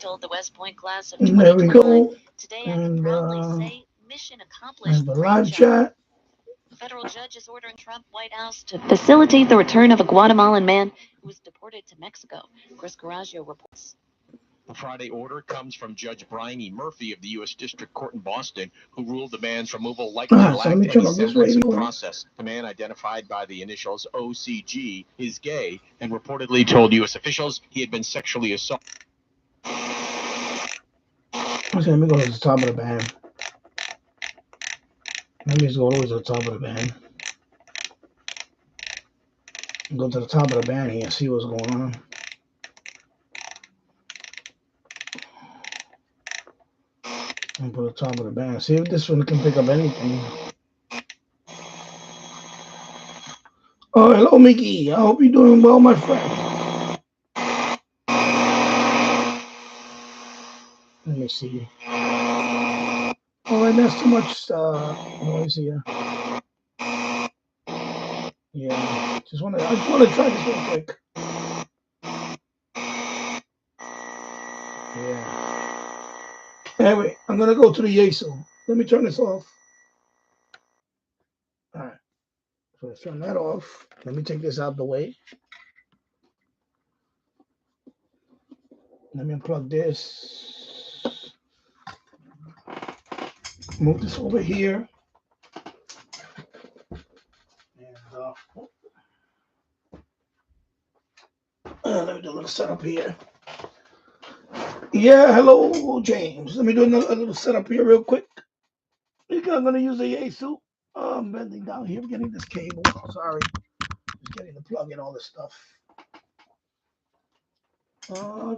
told the West Point class of And there we 2021, go. "Today I can And proudly say mission and accomplished. the Great live job." chat. Federal judge is ordering Trump White House to facilitate the return of a Guatemalan man who was deported to Mexico. Chris Carraggio reports. The Friday order comes from Judge Brian E. Murphy of the U.S. District Court in Boston, who ruled the man's removal likely So let lacked me any turn off this semblance of radio. process. The man, identified by the initials OCG, is gay and reportedly told U.S. officials he had been sexually assaulted. Okay, let me go to the top of the band. Let me just go always to the top of the band. Go to the top of the band here and see what's going on. And put the top of the band. See if this one can pick up anything. Oh, hello, Mickey. I hope you're doing well, my friend. Let me see. All right, that's too much noise here. Yeah, I just want to try this real quick. Yeah. Anyway, I'm gonna go to the Yaesu. Let me turn this off. All right. So let's turn that off. Let me take this out of the way. Let me unplug this. Move this over here. And let me do a little setup here. Yeah, hello, James. Let me do a little setup here real quick. I'm going to use the Yaesu. I'm bending down here, getting this cable. Sorry. Just getting the plug and all this stuff.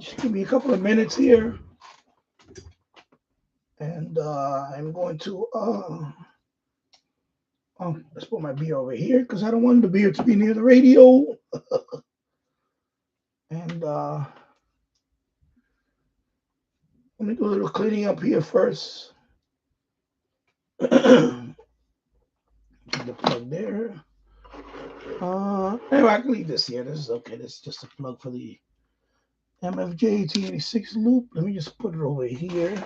Just give me a couple of minutes here. And I'm going to let's put my beer over here because I don't want the beer to be near the radio. And let me do a little cleaning up here first. The plug there. Anyway, I can leave this here. This is okay. This is just a plug for the MFJ T86 loop. Let me just put it over here.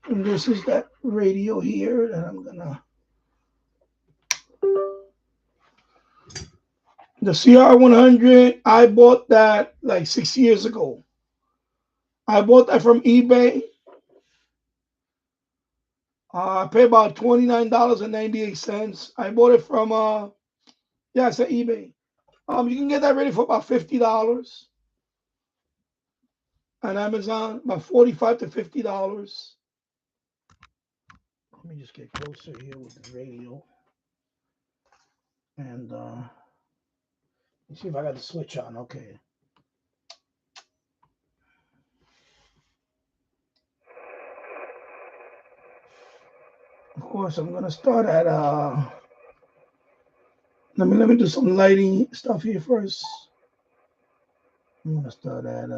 And this is that radio here that I'm gonna. The CR100, I bought that like 6 years ago. I bought that from eBay. I paid about $29.98. I bought it from I said eBay. You can get that ready for about $50 on Amazon, about $45 to $50. Let me just get closer here with the radio. And let's see if I got the switch on. Okay. Of course, I'm gonna start at let me do some lighting stuff here first. I'm gonna start at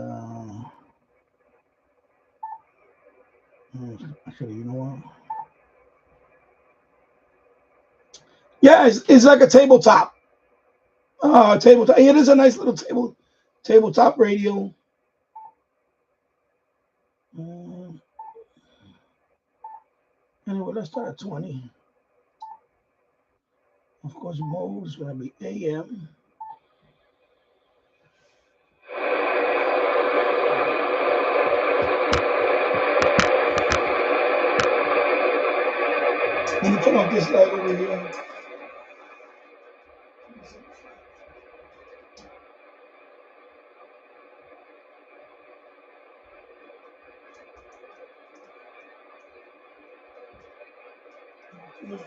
actually, you know what? Yeah, it's like a tabletop. Tabletop. It is a nice little tabletop radio. Anyway, let's start at 20. Of course, mode is gonna be AM. Let me turn off this light over here.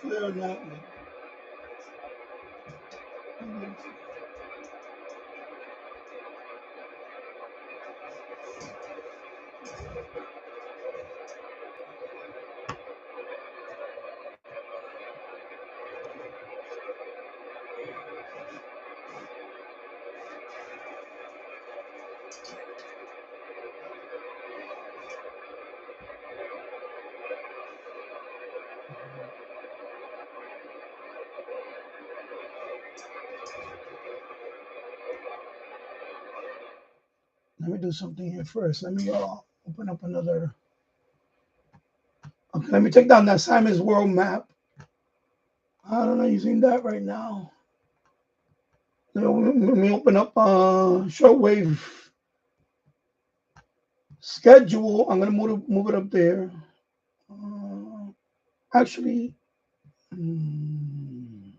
Flare that. Let me do something here first. Let me open up another. Okay, let me take down that Simon's World map. I don't know using that right now. Let me open up Shortwave schedule. I'm gonna move it up there. Actually, let me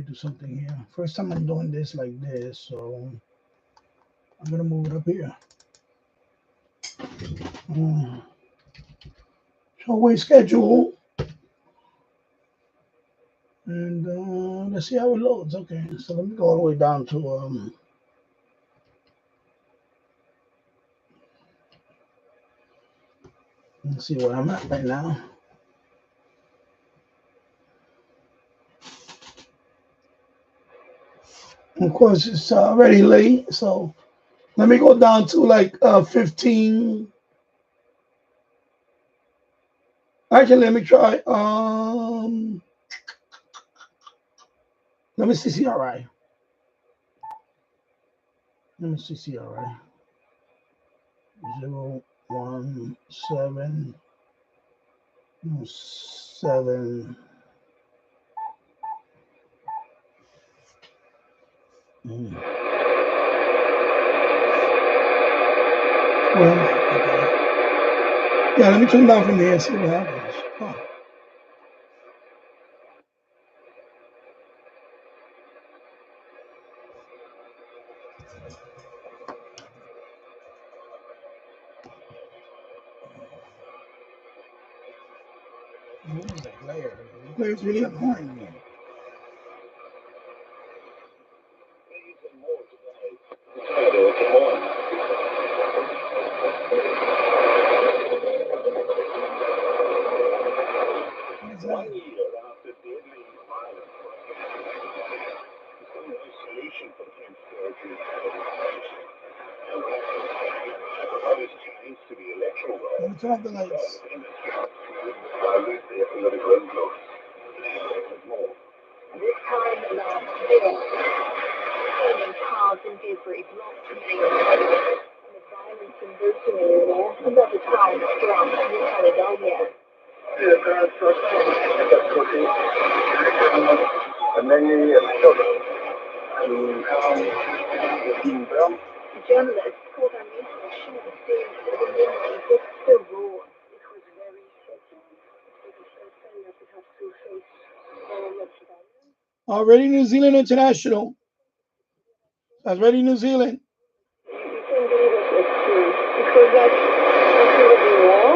do something here. First time I'm doing this like this, so I'm gonna move it up here. Shortwave schedule. And let's see how it loads. Okay, so let me go all the way down to let's see where I'm at right now. Of course, it's already late, so let me go down to like 15. Actually, let me try. Let me see CRI. Let me see CRI. 0, 1, 7, 7. Well, okay. Yeah, let me turn down from here and see what happens. Oh. What is that glare? The glare is really annoying me. What is that? Let me turn off the lights. This time last year, turning cars in February blocked main roads, and the violence and looting in north and other towns throughout New Caledonia. Journalists called our meeting a short series of the memory just so raw. It was very Already New Zealand International. That's ready New Zealand. You can't believe it was true. It was like after the war,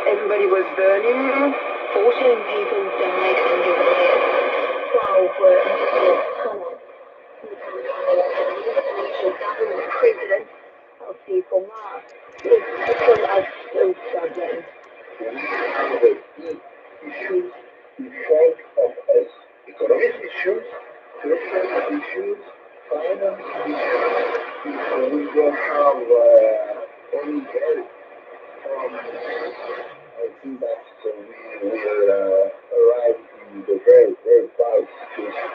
everybody was burning. 14 people died in the riot. 12 were injured. The government president, LC Pomar, is still struggling. Issues in front of us. Economic issues, social issues, finance issues. We don't have any help from, I think that we will arrive in the very, very bad situation.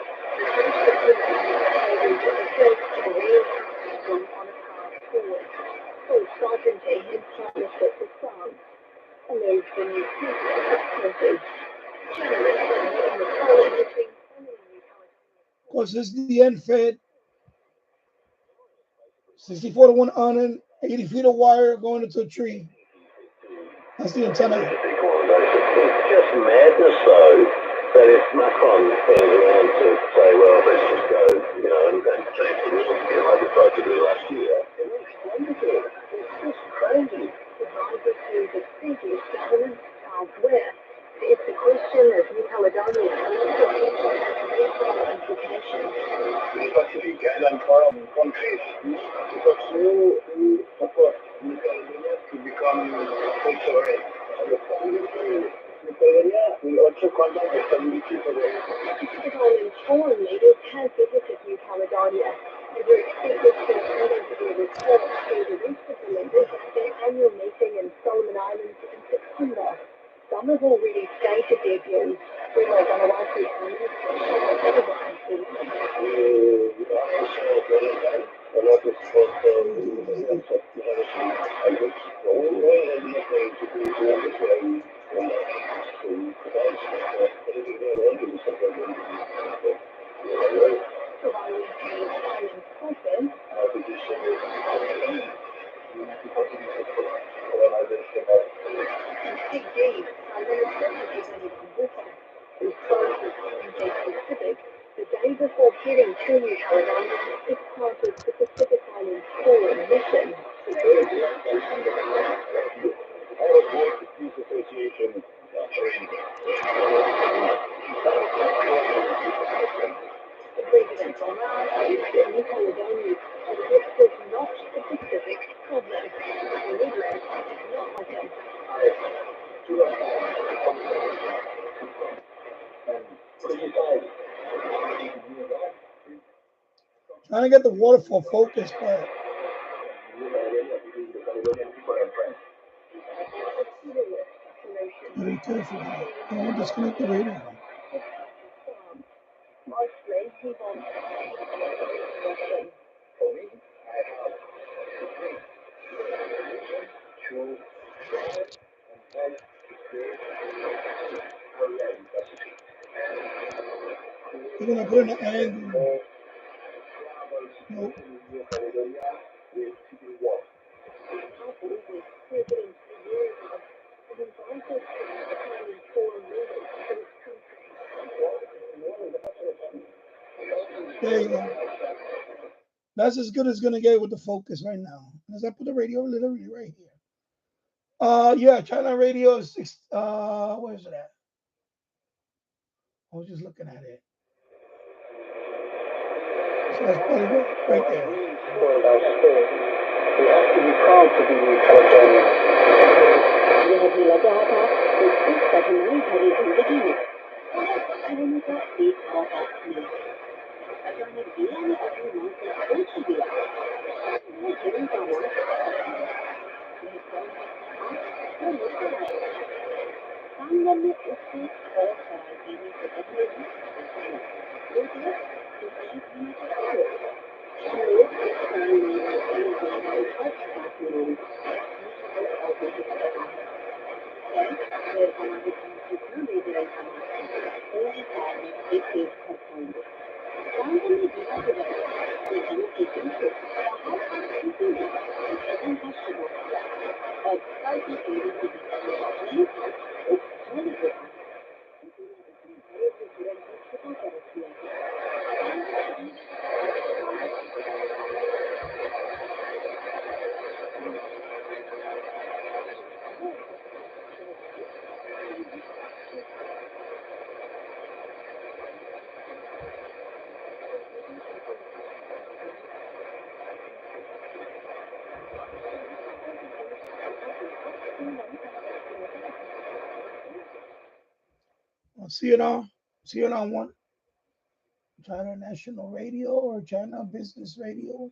On a path forward. So sovereignty and partnership with France. And there's the new people, message. Of course, this is the end fed. 64 to 1 on and 80 feet of wire going into a tree. That's the antenna. It's just madness, though, that if Macron turns around to say, well, let's just go, and change the rules again, like we tried to do last year. It's wonderful. It's just crazy. The advisor to the previous government elsewhere. It's the question of New Caledonia and also implications. Especially Ghana and foreign countries, because you support New Caledonia to become free sovereign. New Caledonia will also conduct the stability for the Parliament's foreign leaders have visited New Caledonia and are expected to attend a report to the rest of the leaders at their annual meeting in Solomon Islands in September. Some have already stated their views, whereas otherwise the administration has otherwise been. a lot of support Truly, however, is part of the Pacific Island Forum mission. I was born to Peace Association training. The president on Mars said that New Caledonia was not the Pacific problem. And England is not like them. Trying to get the waterfall focused, but be careful. I don't disconnect the radio. Mostly, he wants Russian. You're gonna put an angle. Nope. There you go. That's as good as gonna get with the focus right now. As I put the radio literally right here. Yeah, China radio is where's it at? I was just looking at it. So that's probably right there. We have to be proud to be in California. यह भी लगा था कि इस कठिनाई भरी जिंदगी में जीवन का एक मौका मिला। अचानक दिया ने अपनी मां से पूछ दिया, मैं जीवन का मौका मैं कौन था और मुस्कुराया। सांगन ने उससे और सवाल करने से पहले ही बताया, बेटा तुम 1 मिनट रुको। लोग सांगन ने अपनी जगह पर बात मिलाई। Where हमारे घर कितना भेज रहे थे पूरी कार में एक घर पाएंगे। सांगन ने दीपा को बताया कि जीवन के दिन को बाहर किसी ने भजन का शुरू किया और कल की पीढ़ी की जीवन एक झोल होता है। किसी ने अपने घरों से जुड़न को छुपा कर रख दिया है। I'll see it on one. China National Radio or China Business Radio.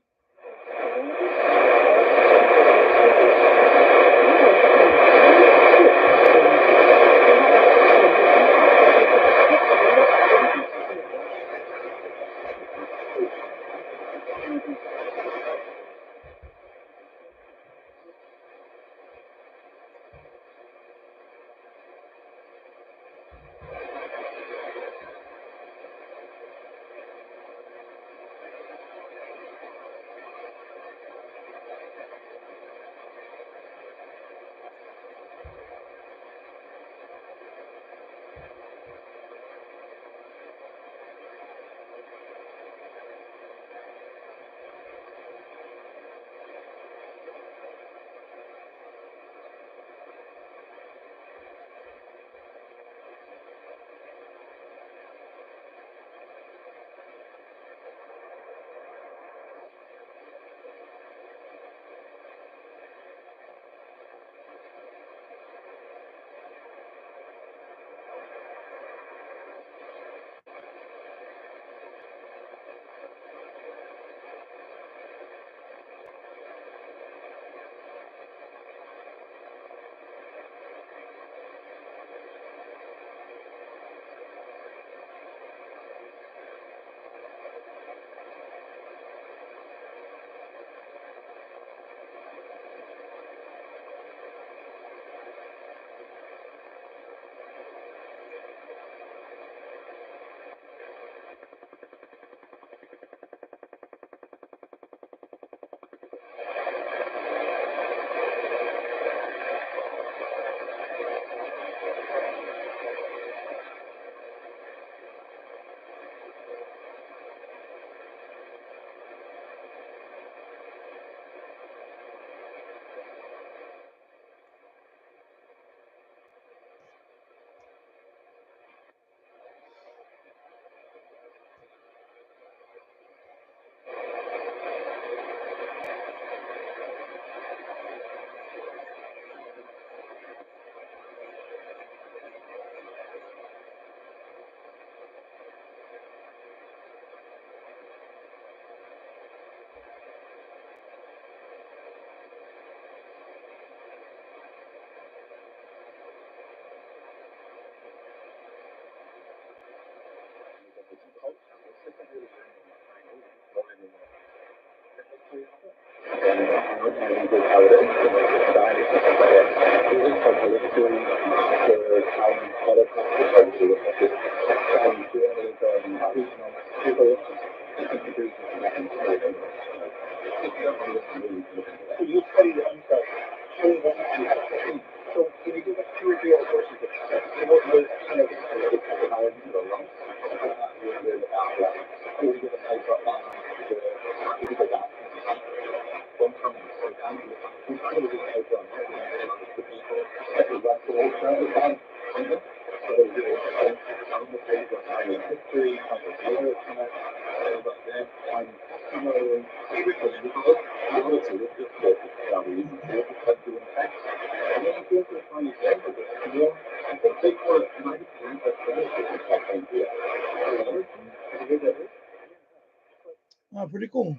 Oh, pretty cool.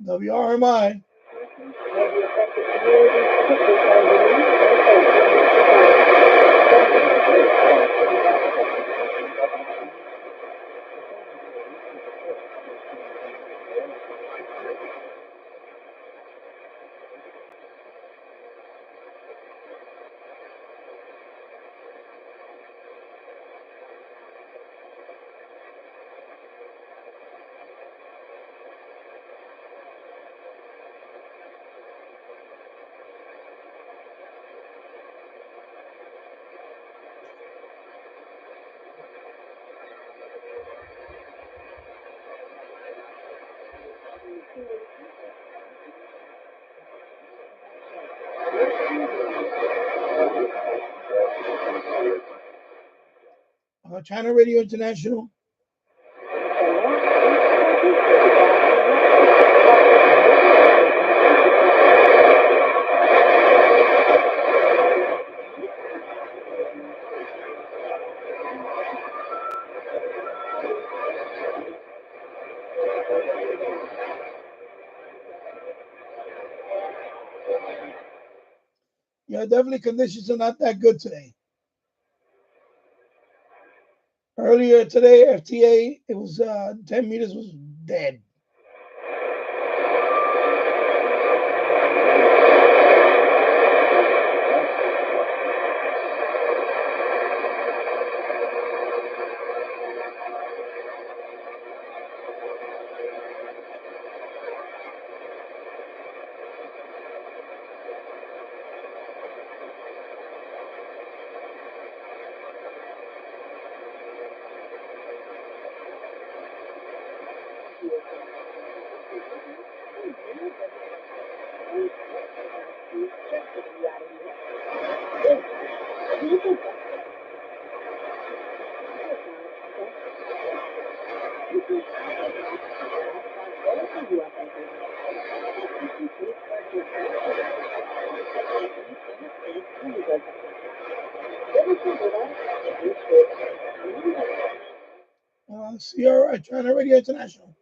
WRMI. China Radio International. Yeah, definitely conditions are not that good today. Earlier today, FTA, it was 10 meters was dead. CRI, China Radio International.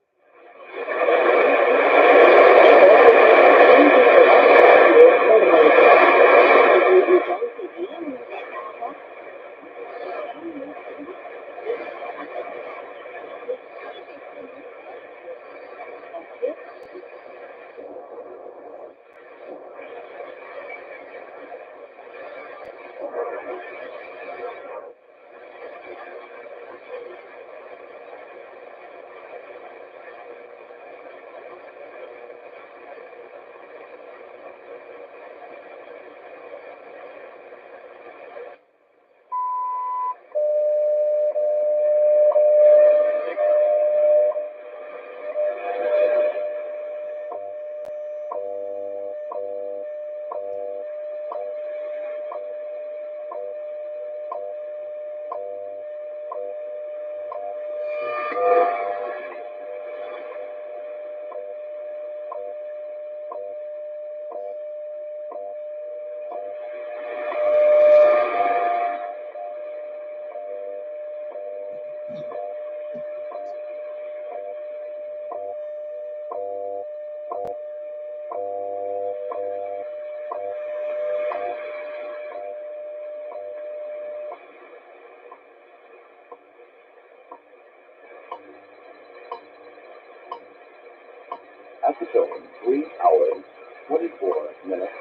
So in 3 hours, 24 minutes,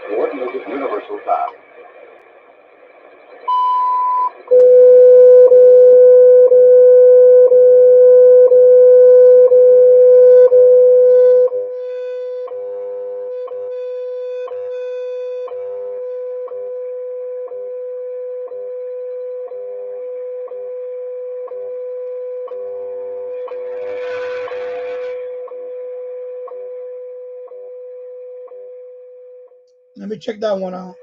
coordinated universal time. Let me check that one out.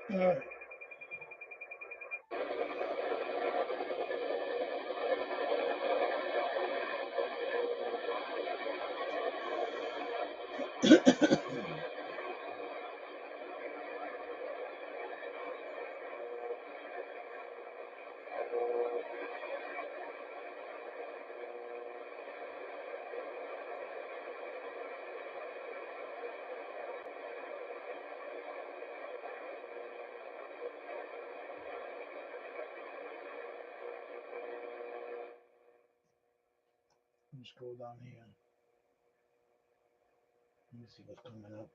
All right. Let's scroll down here. Let me see what's coming up.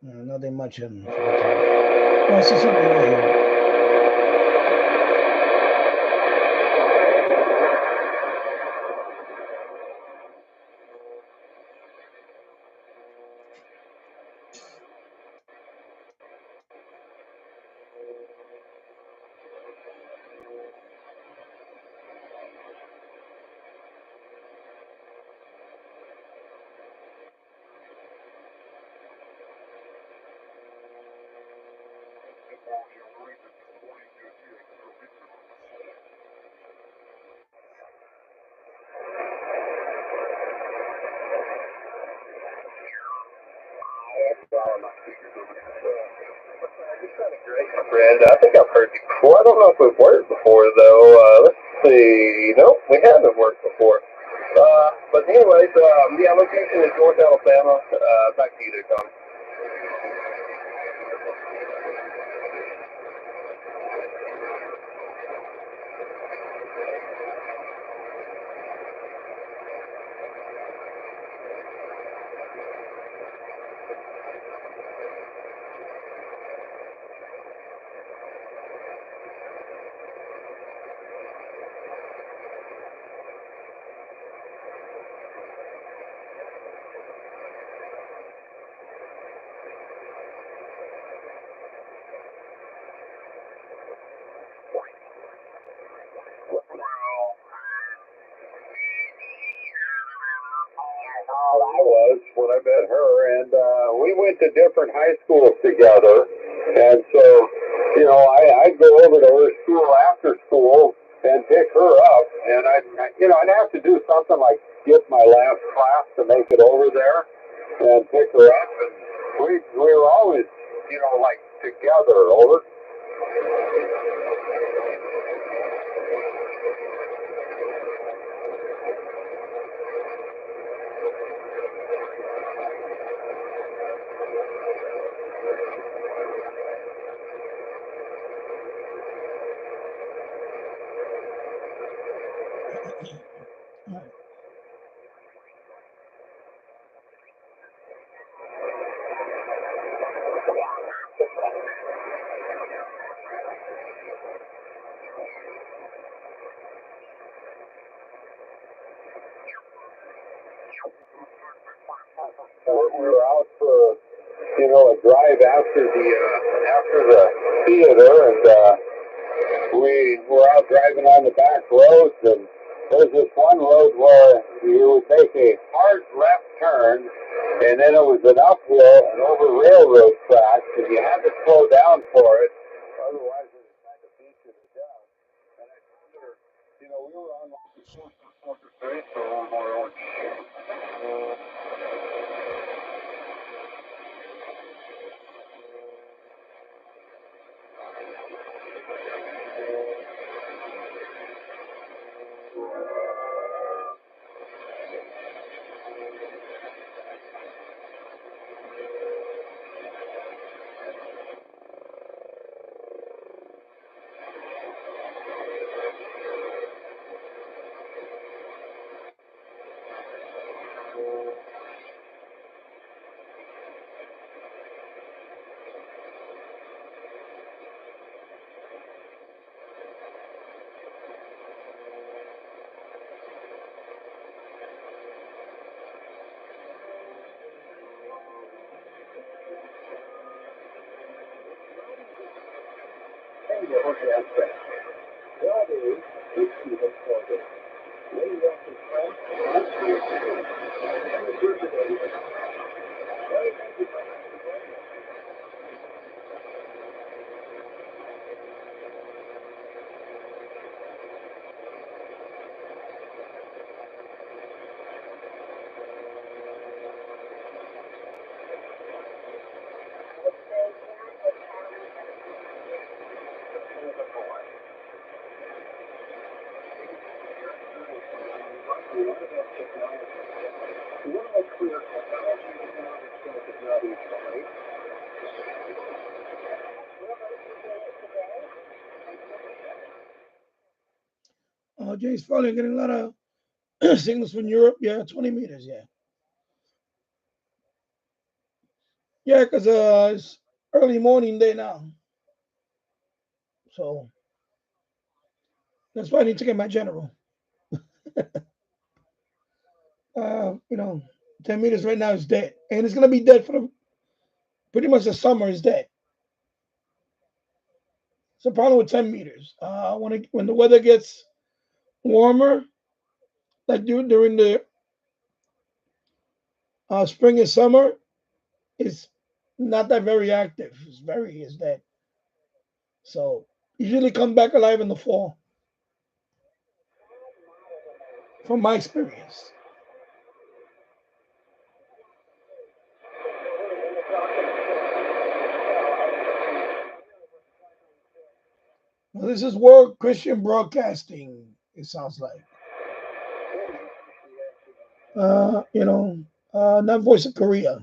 Nothing much in. Oh, I see something right here. Brand, I think I've heard you before. I don't know if we've worked before, though. Let's see. Nope, we haven't worked before. But anyways, yeah, location is North Alabama. Back to you there, Tom. I was when I met her, and we went to different high schools together. And so, you know, I'd go over to her school after school and pick her up, and I'd have to do something like skip my last class to make it over there and pick her up. And we were always, like together. Over. were out for, a drive after the theater, and we were out driving on the back roads, and there's this one road where you would make a hard left turn, and then it was an uphill and over railroad tracks, and you had to slow down for it, otherwise it would kind of beat you to death. And I wonder, we were on the street for one more. James Foley getting a lot of signals from Europe. Yeah, 20 meters. Yeah. Yeah, because it's early morning day now. So that's why I need to get my general. 10 meters right now is dead. And it's going to be dead for pretty much the summer is dead. It's a problem with 10 meters. When the weather gets warmer, like during the spring and summer, it's not that very active. It's dead. So usually come back alive in the fall. From my experience. Well, this is World Christian Broadcasting, it sounds like. Not Voice of Korea.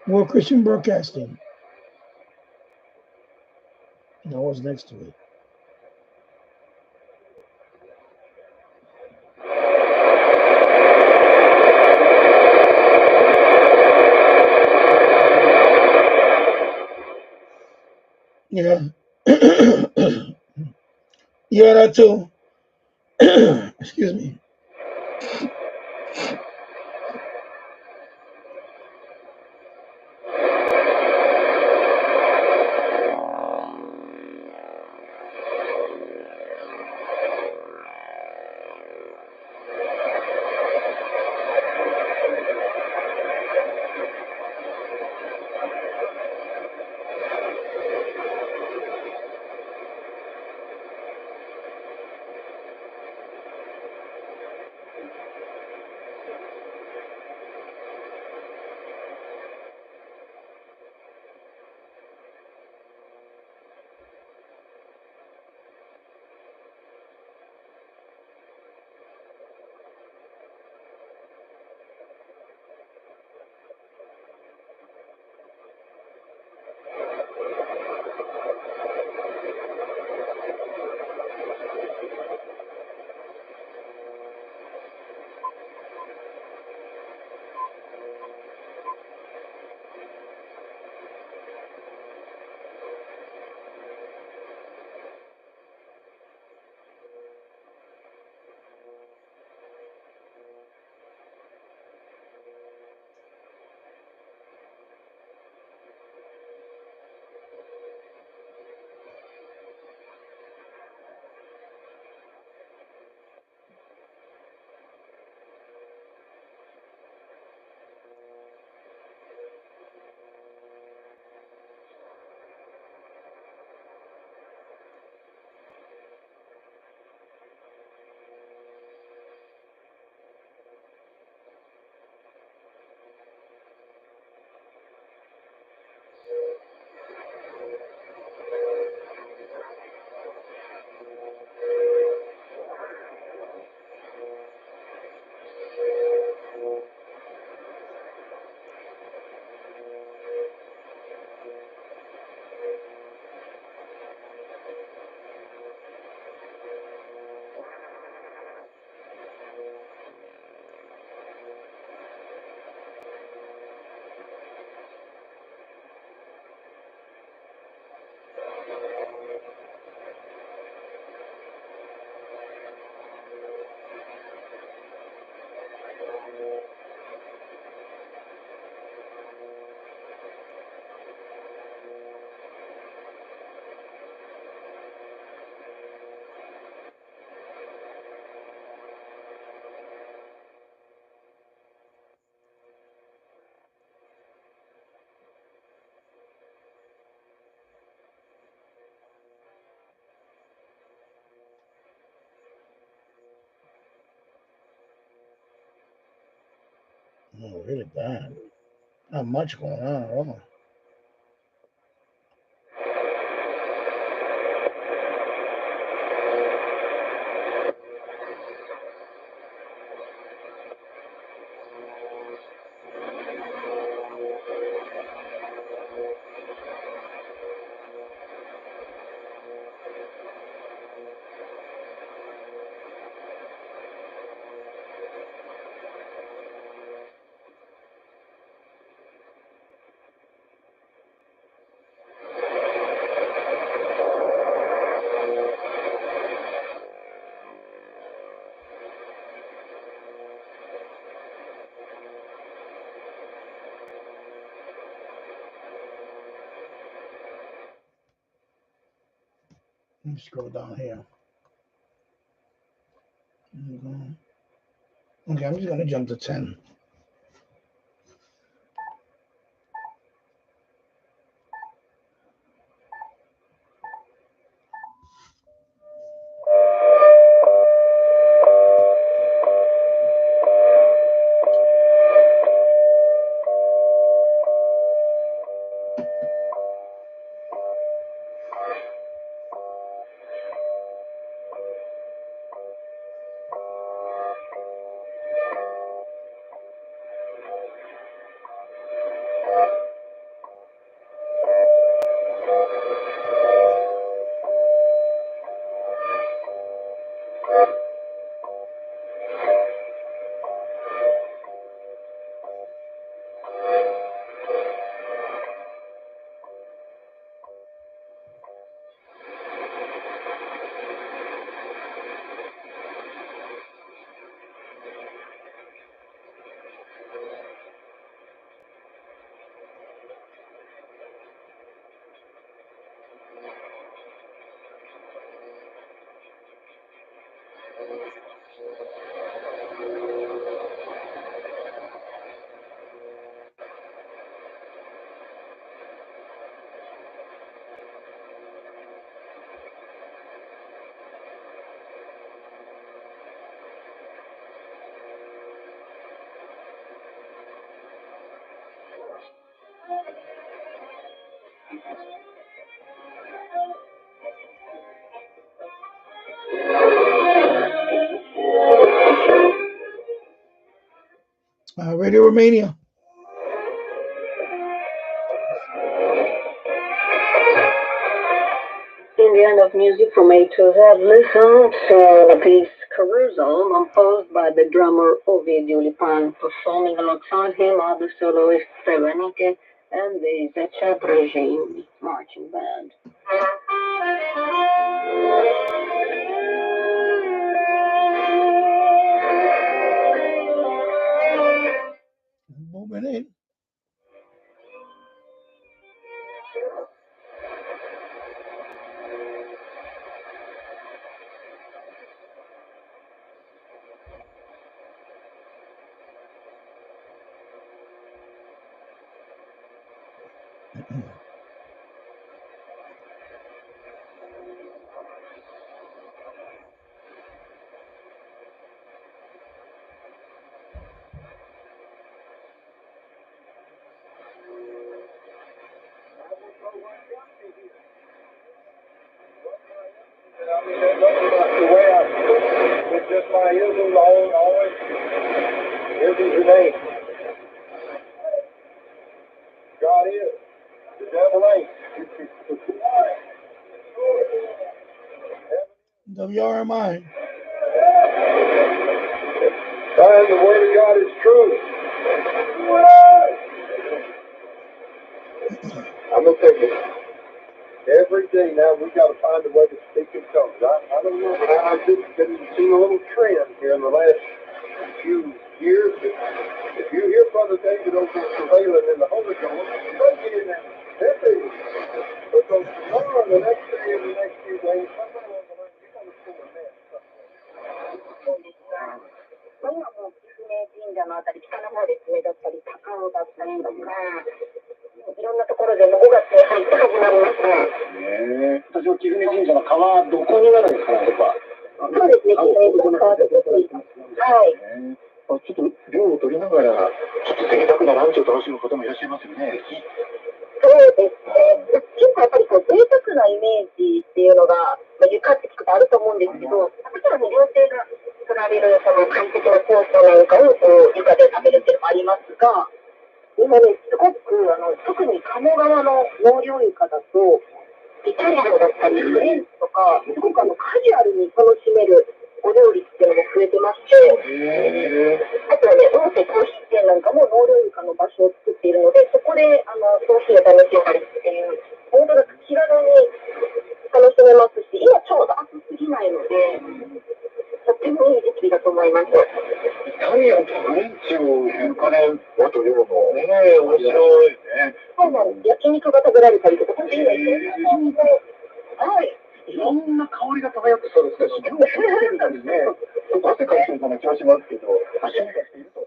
World Christian Broadcasting. What's next to it? Yeah. Yeah, that too. Excuse me. Oh, really bad. Not much going on at all. Let me scroll down here. Okay, I'm just going to jump to 10. Radio Romania. In the end of music from A to Z, listen to this carousel composed by the drummer Ovidiu Lipan, performing alongside him are the soloist Stevenike and the Zece Brejini marching band. Moving in. It's just my ism, always. Ism's your name. God is. The devil ain't. WRMI. And the word of God is true. I'm going to take it. Every day now, we got to find a way to speak in tongues. I don't know, but I've been seeing a little trend here in the last few years. If you hear Brother David over surveilling in the Holy Ghost, don't get in there. Because tomorrow, the next day, and the next few days, somebody will go in, you're going to pull a mess somewhere. 神社のあたり、北の方ですね、だったり、高尾だったりとか、いろんなところでも5月に入って始まりますね。私は貴船神社の川、どこになるんですかね、とか。そうですね、貴船神社の川で。はい。ちょっと量を取りながら、ちょっと贅沢なランチを楽しむ方もいらっしゃいますよね。そうですね。結構やっぱりこう贅沢なイメージっていうのが、床って聞くとあると思うんですけど、もちろんね、料亭が作られるその快適なコースなんかをこう床で食べるっていうのもありますが、今ね、すごく特に鴨川の納涼床だと、イタリアンだったりフレンチとか、すごくカジュアルに楽しめるお料理っていうのも増えてまして、あとはね、大手コーヒー店なんかも納涼床の場所を作っているので、そこでコーヒーを楽しんだりっていう、本当に気軽に楽しめますし、今ちょうど暑すぎないので、とってもいい時期だと思います。イタリアンとフレンチを床で和と洋のね、面白いね。そうなんです。焼肉が食べられたりとか、本当にはい。いろんな香りが漂ってそうですね。量を知ってるのにね、汗かいてるような気がしますけど、足がしているというこ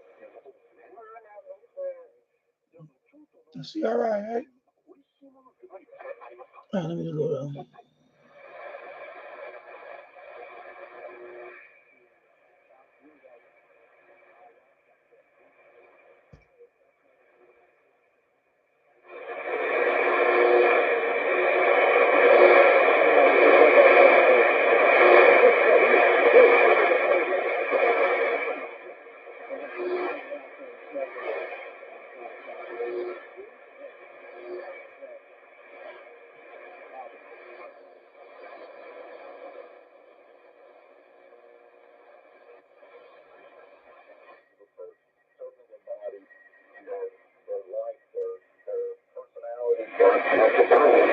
とですね。See, all right. Let me go down.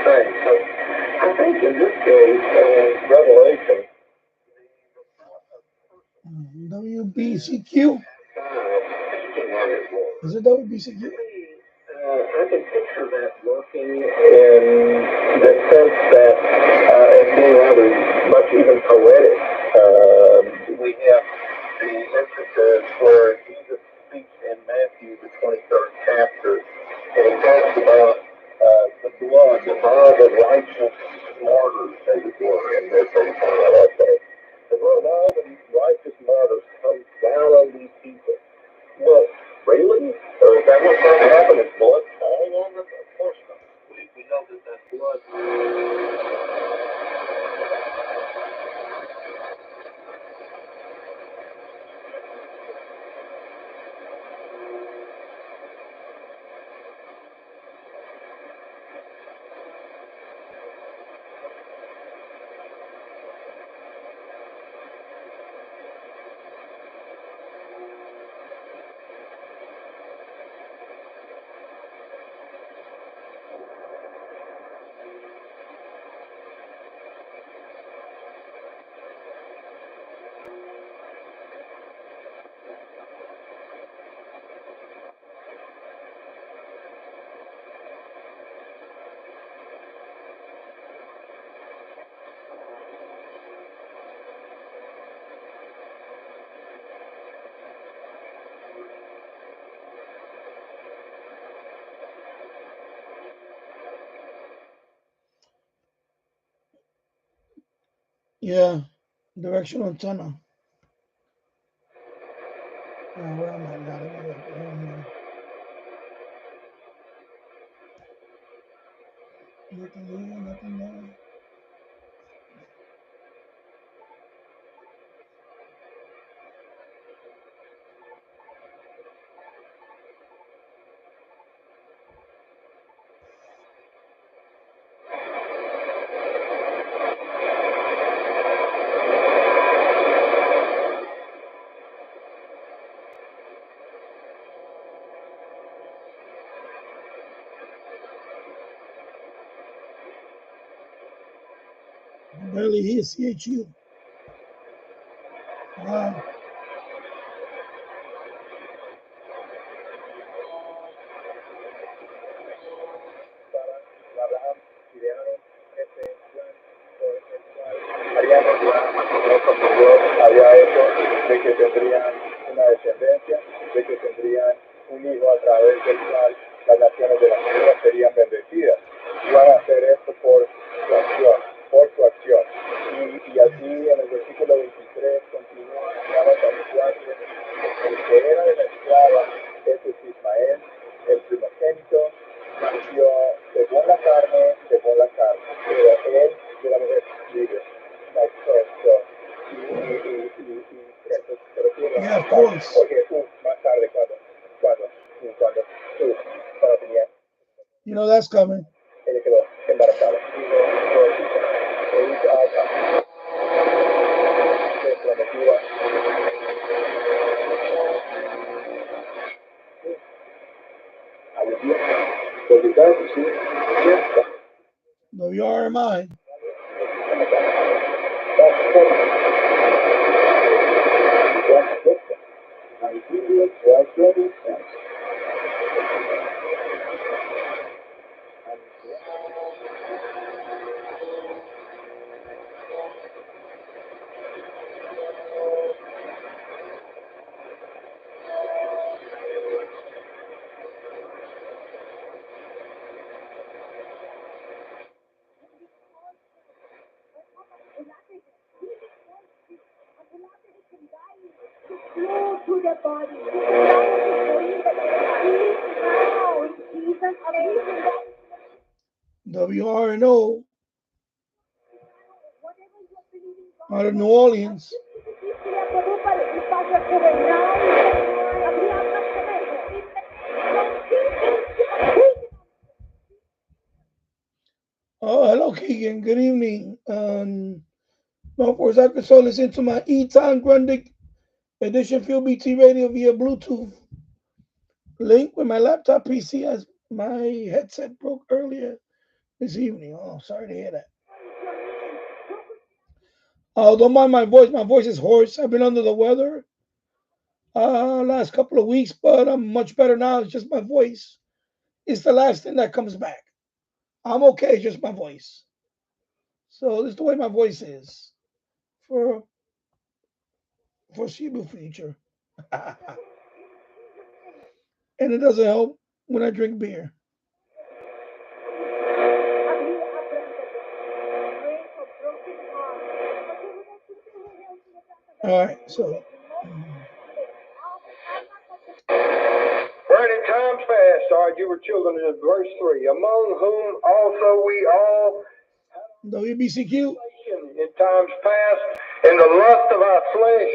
I think in this case, Revelation. WBCQ? Is it WBCQ? I can picture that working in the sense that it being rather much even poetic. We have the instances where Jesus speaks in Matthew, the 23rd chapter, and he talks about the blood, the blood of righteous martyrs, as it were, in this also. The blood of all the righteous martyrs comes down on these people. But really? Or is that what's going to happen? Is blood falling on them? Of course not. We know that that's blood. Yeah, directional tunnel. Where am I now? Let me look in here. Nothing here, nothing there. I barely hear CHU. Wow. Había eso de que tendrían una descendencia, de que tendrían un hijo a través del cual las naciones de la tierra serían bendecidas. Iban a hacer esto por su acción, Y así en el versículo 23 continúa, el que era de la escuela voice. Más tarde, cuando tenía, You know that's coming. ella quedó embarazada. No, you are mine. To the body. WRNO out of New Orleans. Oh, hello, Keegan. Good evening. Don't forget to listen to my E-Town Grundig Edition Field BT radio via Bluetooth link with my laptop PC as my headset broke earlier this evening. Oh, sorry to hear that. Oh, don't mind my voice. My voice is hoarse. I've been under the weather last couple of weeks, but I'm much better now. It's just my voice. It's the last thing that comes back. I'm okay, just my voice. So this is the way my voice is for foreseeable future. And it doesn't help when I drink beer. All right, so. Burning times fast are you were children of verse 3, among whom also we all WBCQ. in times past in the lust of our flesh,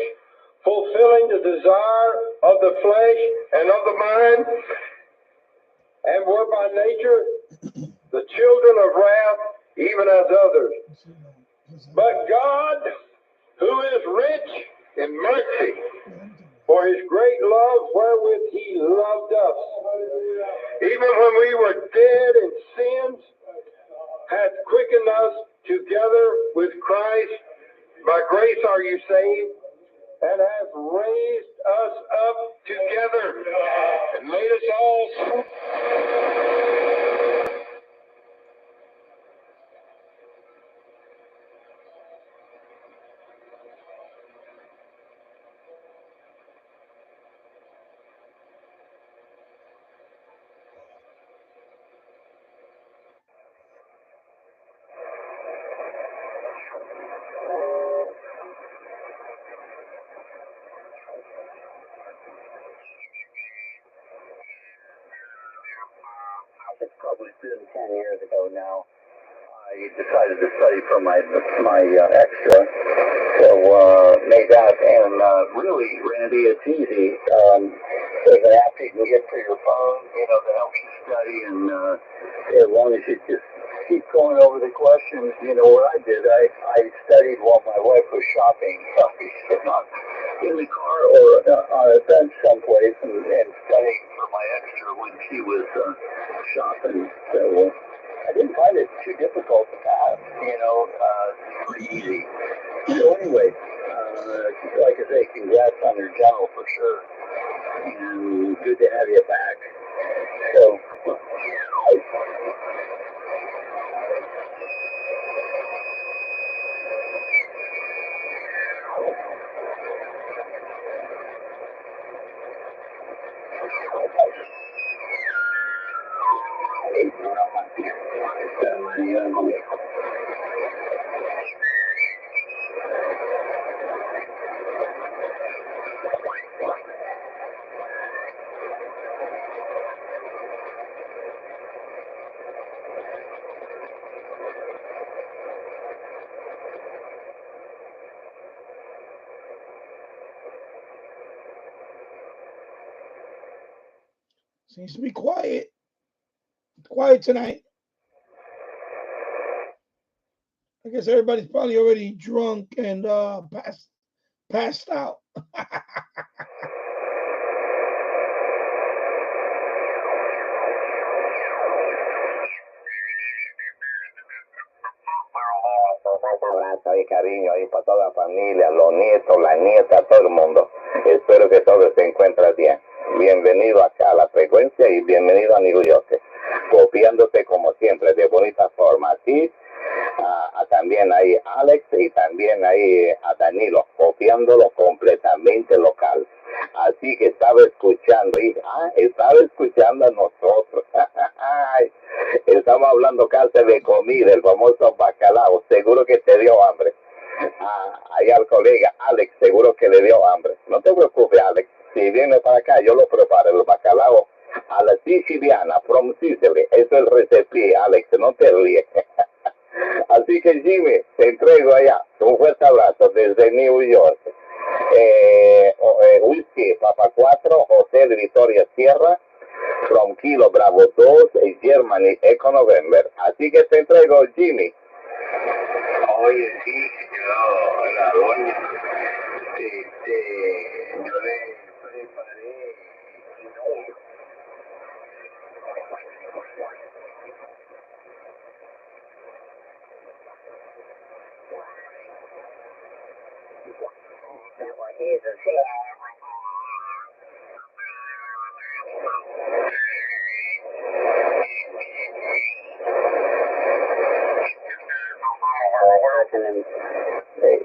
fulfilling the desire of the flesh and of the mind, and were by nature the children of wrath, even as others. But God, who is rich in mercy, for his great love wherewith he loved us, even when we were dead in sins, hath quickened us together with Christ. By grace are you saved, and hath raised us up together, and laid us all. It's probably been 10 years ago now. I decided to study for my extra, so made that, and really, Randy, it's easy. There's an app you can get for your phone, that helps you study, and as long as you just keep going over the questions, what I did, I studied while my wife was shopping. I was sitting in the car or on a bench someplace and studying for my extra when she was shopping. So I didn't find it too difficult to pass, pretty easy. So anyway, like I say, congrats on your general for sure, and good to have you back. So. Seems to be quiet. Quiet tonight. I guess everybody's probably already drunk and passed out. Y cariño ahí para toda la familia, los nietos, las nietas, todo el mundo. Espero que todo se encuentre bien. Bienvenido acá a la frecuencia y bienvenido a New York. Copiándote como siempre, de bonita forma. Aquí también ahí Alex y también ahí a Danilo, copiándolo completamente local. Así que estaba escuchando a nosotros. Estamos hablando casi de comida, el famoso bacalao. Seguro que te dio hambre. Ahí al colega Alex, seguro que le dio hambre. No te preocupes, Alex. Si viene para acá, yo lo preparo, el bacalao a la siciliana, from Sicily. Eso es el recipe, Alex, no te ríes. Así que Jimmy, te entrego allá. Un fuerte abrazo desde New York. Whisky, Papa 4, Hotel Victoria Sierra, from Kilo Bravo 2, Germany, Eco November. Así que te entrego, Jimmy. Oye, sí, yo, la doña, yo le preparé quinoa.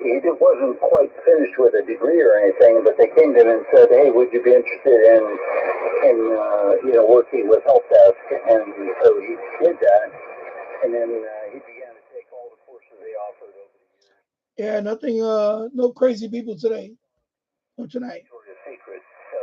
He wasn't quite finished with a degree or anything, but they came to him and said, "Hey, would you be interested in working with help desk?" And so he did that, and then he began to take all the courses they offered over the years. Yeah, nothing. No crazy people today. No tonight. Victoria's Secret. So.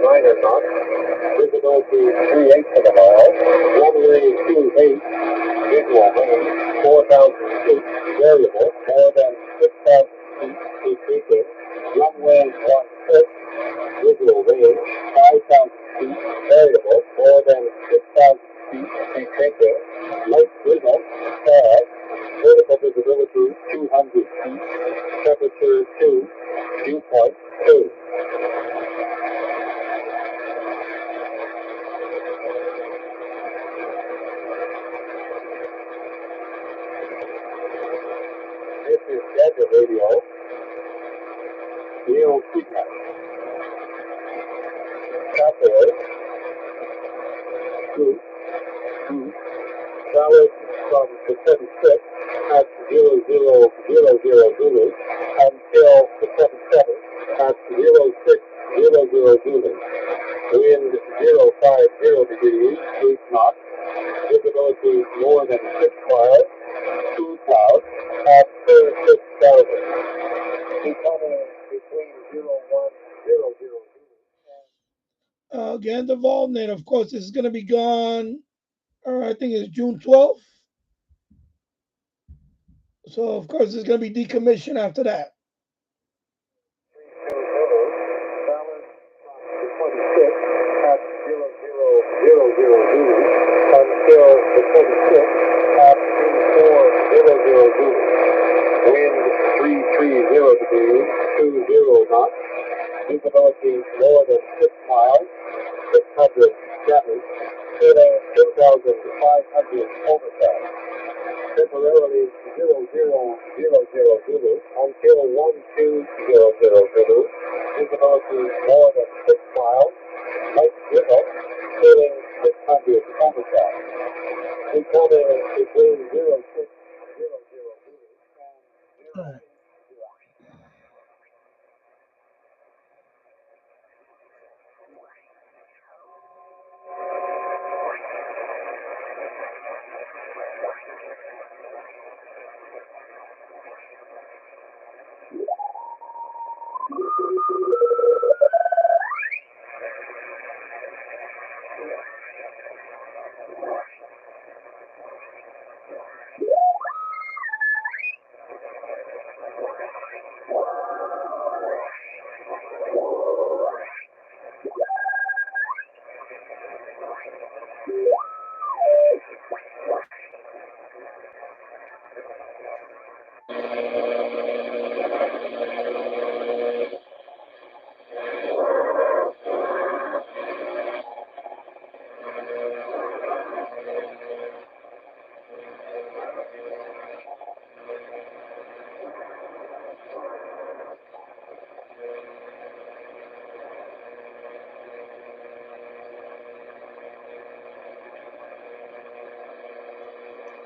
Nine or not, visibility 3/8 of a mile, runway 28, visual range 4,000 feet, variable more than 6,000 feet decreasing, runway 16, visual range 5,000 feet, variable more than 6,000 feet decreasing, light drizzle, fast, vertical visibility 200 feet, temperature 2, dew point 2. This is Gadget Radio, Neil Seacrest. Cowboy, Group, valid from the 76 at 0000 Zulu until the 77 at 0600 Zulu. Wind 050 degrees, 8 knots. Visibility more than 6 miles. 2 clouds at 36,000. Becoming between 0100 Again, the Volnet, of course, is going to be gone. I think it's June 12th. So, of course, it's going to be decommissioned after that. At 0000 until the 26th at 3400 wind 330 degrees 20 knots. Visibility 4,500 overtime. Temporarily 0000 Zulu until 1200 Zulu. Visibility more than 6 miles. Light drizzle, including 600 overtime. Encountering between 0600 Zulu All right.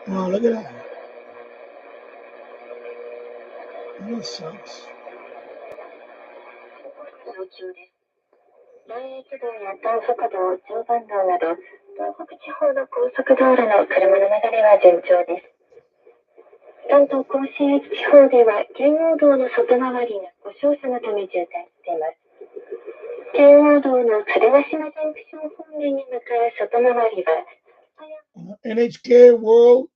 Oh, look at that. That sucks. 大越道や東北道、常磐道など、東北地方の高速道路の車の流れは順調です。関東甲信越地方では、圏央道の外回りが故障車のため渋滞しています。圏央道の鶴ヶ島ジャンクション方面に向かう外回りは、NHK World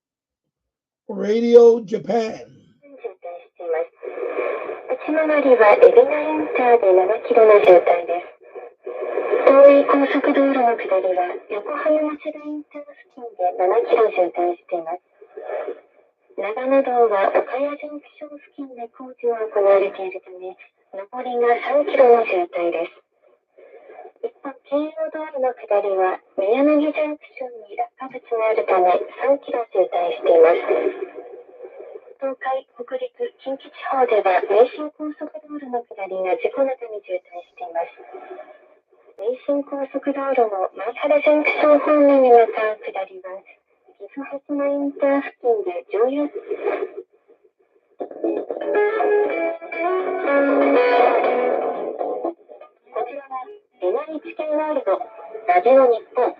Radio Japan. 渋滞しています。内回りは海老名インターで7キロの渋滞です。東名高速道路の下りは横浜町田インター付近で7キロ渋滞しています。長野道は岡谷ジャンクション付近で工事が行われているため、上りが3キロの渋滞です。一方、京葉道路の下りは宮柳ジャンクションに落下物があるため3キロ渋滞しています。東海、北陸、近畿地方では名神高速道路の下りが事故のため渋滞しています。名神高速道路の前原ジャンクション方面に向かう下りは、岐阜羽島インター付近で乗用こちらは NHK ワールド、ラジオ日本、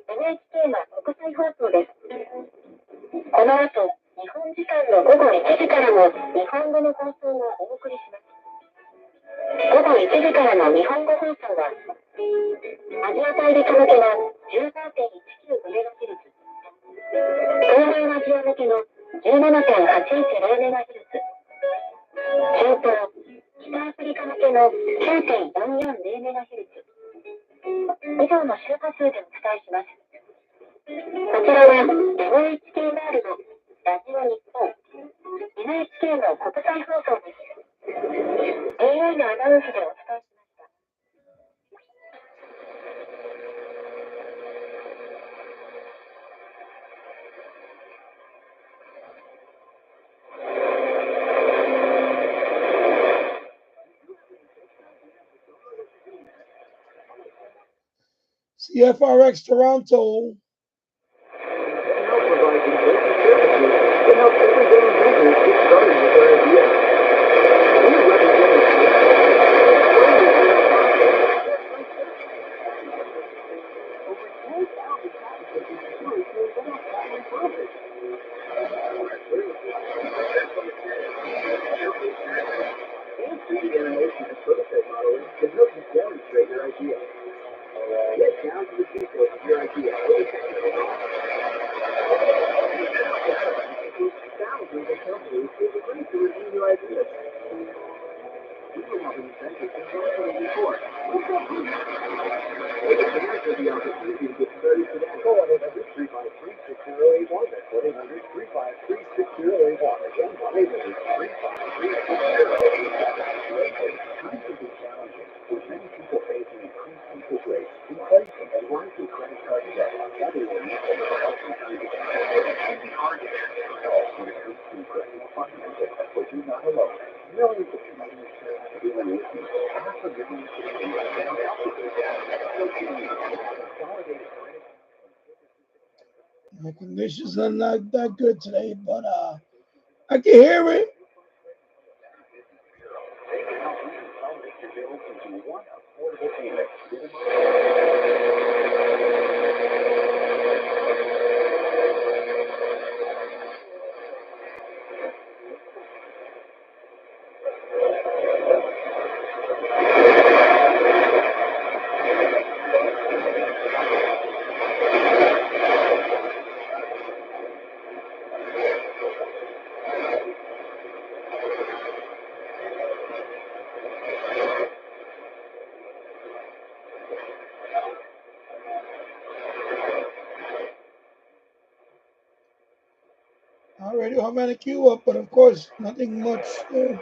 NHK の国際放送です。この後、日本時間の午後1時からも日本語の放送をお送りします。午後1時からの日本語放送は、アジア大陸向けの 15.195MHz、東南アジア向けの 17.810MHz、中東、北アフリカ向けの 9.440MHz、以上の周波数でお伝えします。こちらは NHK ワールド、ラジオ日本、NHK の国際放送です。AI のアナウンスでお伝えしました。CFRX Toronto. It helps everyday users get started with their ideas. We represent over 10,000 patents have been secured without patent profit. And 3D animation and prototype modeling can help you demonstrate your idea. Get down to the details of your idea. Thousands of companies will agree to review your ideas. You will have an incentive to join before. There's the opportunity to get started today. Call 1-800-353-6081. That's 1-800-353-6081. Again, 1-800-353-6081. Times have been challenging, with many people facing increased interest rates, inflation, and rising credit card debt. My conditions are not that good today, but I can hear it. I already have my queue up, but of course, nothing much there.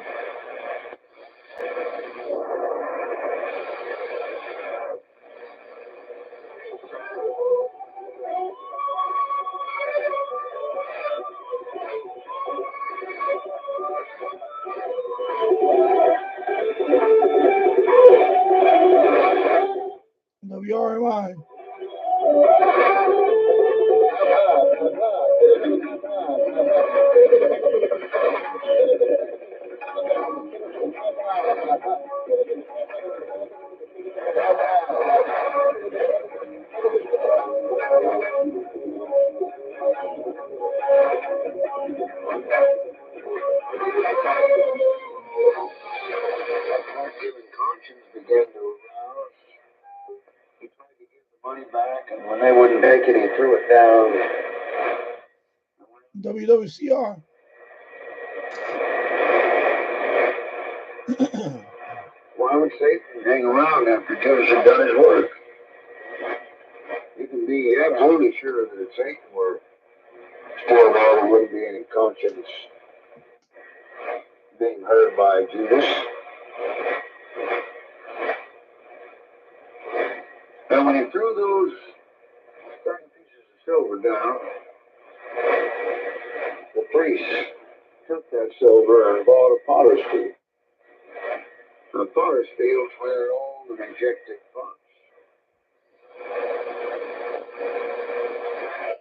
WRMI. When they wouldn't take it, he threw it down. WWCR. Why would Satan hang around after Judas had done his work? You can be absolutely sure that if Satan were still there, there wouldn't be any conscience being heard by Judas. And when he threw those 30 pieces of silver down, the priests took that silver and bought a potter's field. The potter's fields where all the rejected pots.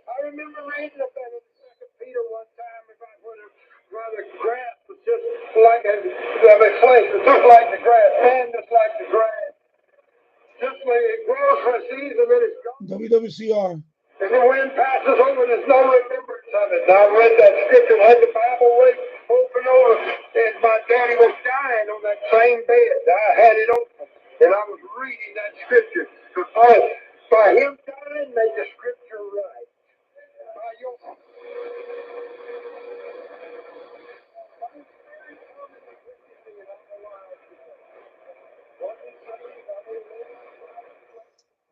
I remember reading about it in 2 Peter one time about where the grass was just like a place, just like the grass, man, just like the grass. Just like it grows for a season and it's gone. WWCR. And the wind passes over, there's no remembrance of it. And I read that scripture, I had the Bible open over, and my daddy was dying on that same bed. I had it open, and I was reading that scripture. By him dying, made the scripture right. By your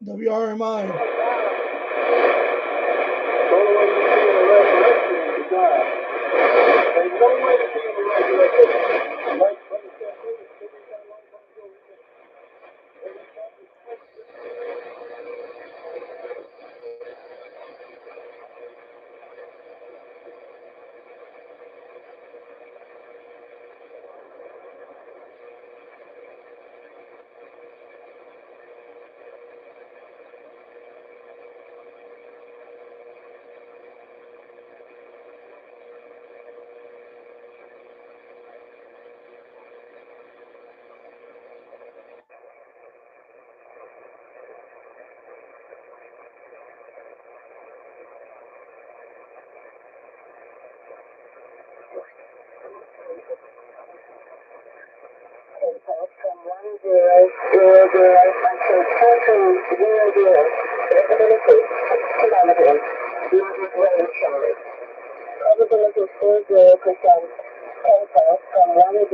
WRMI. Probability 40% tempo from 1000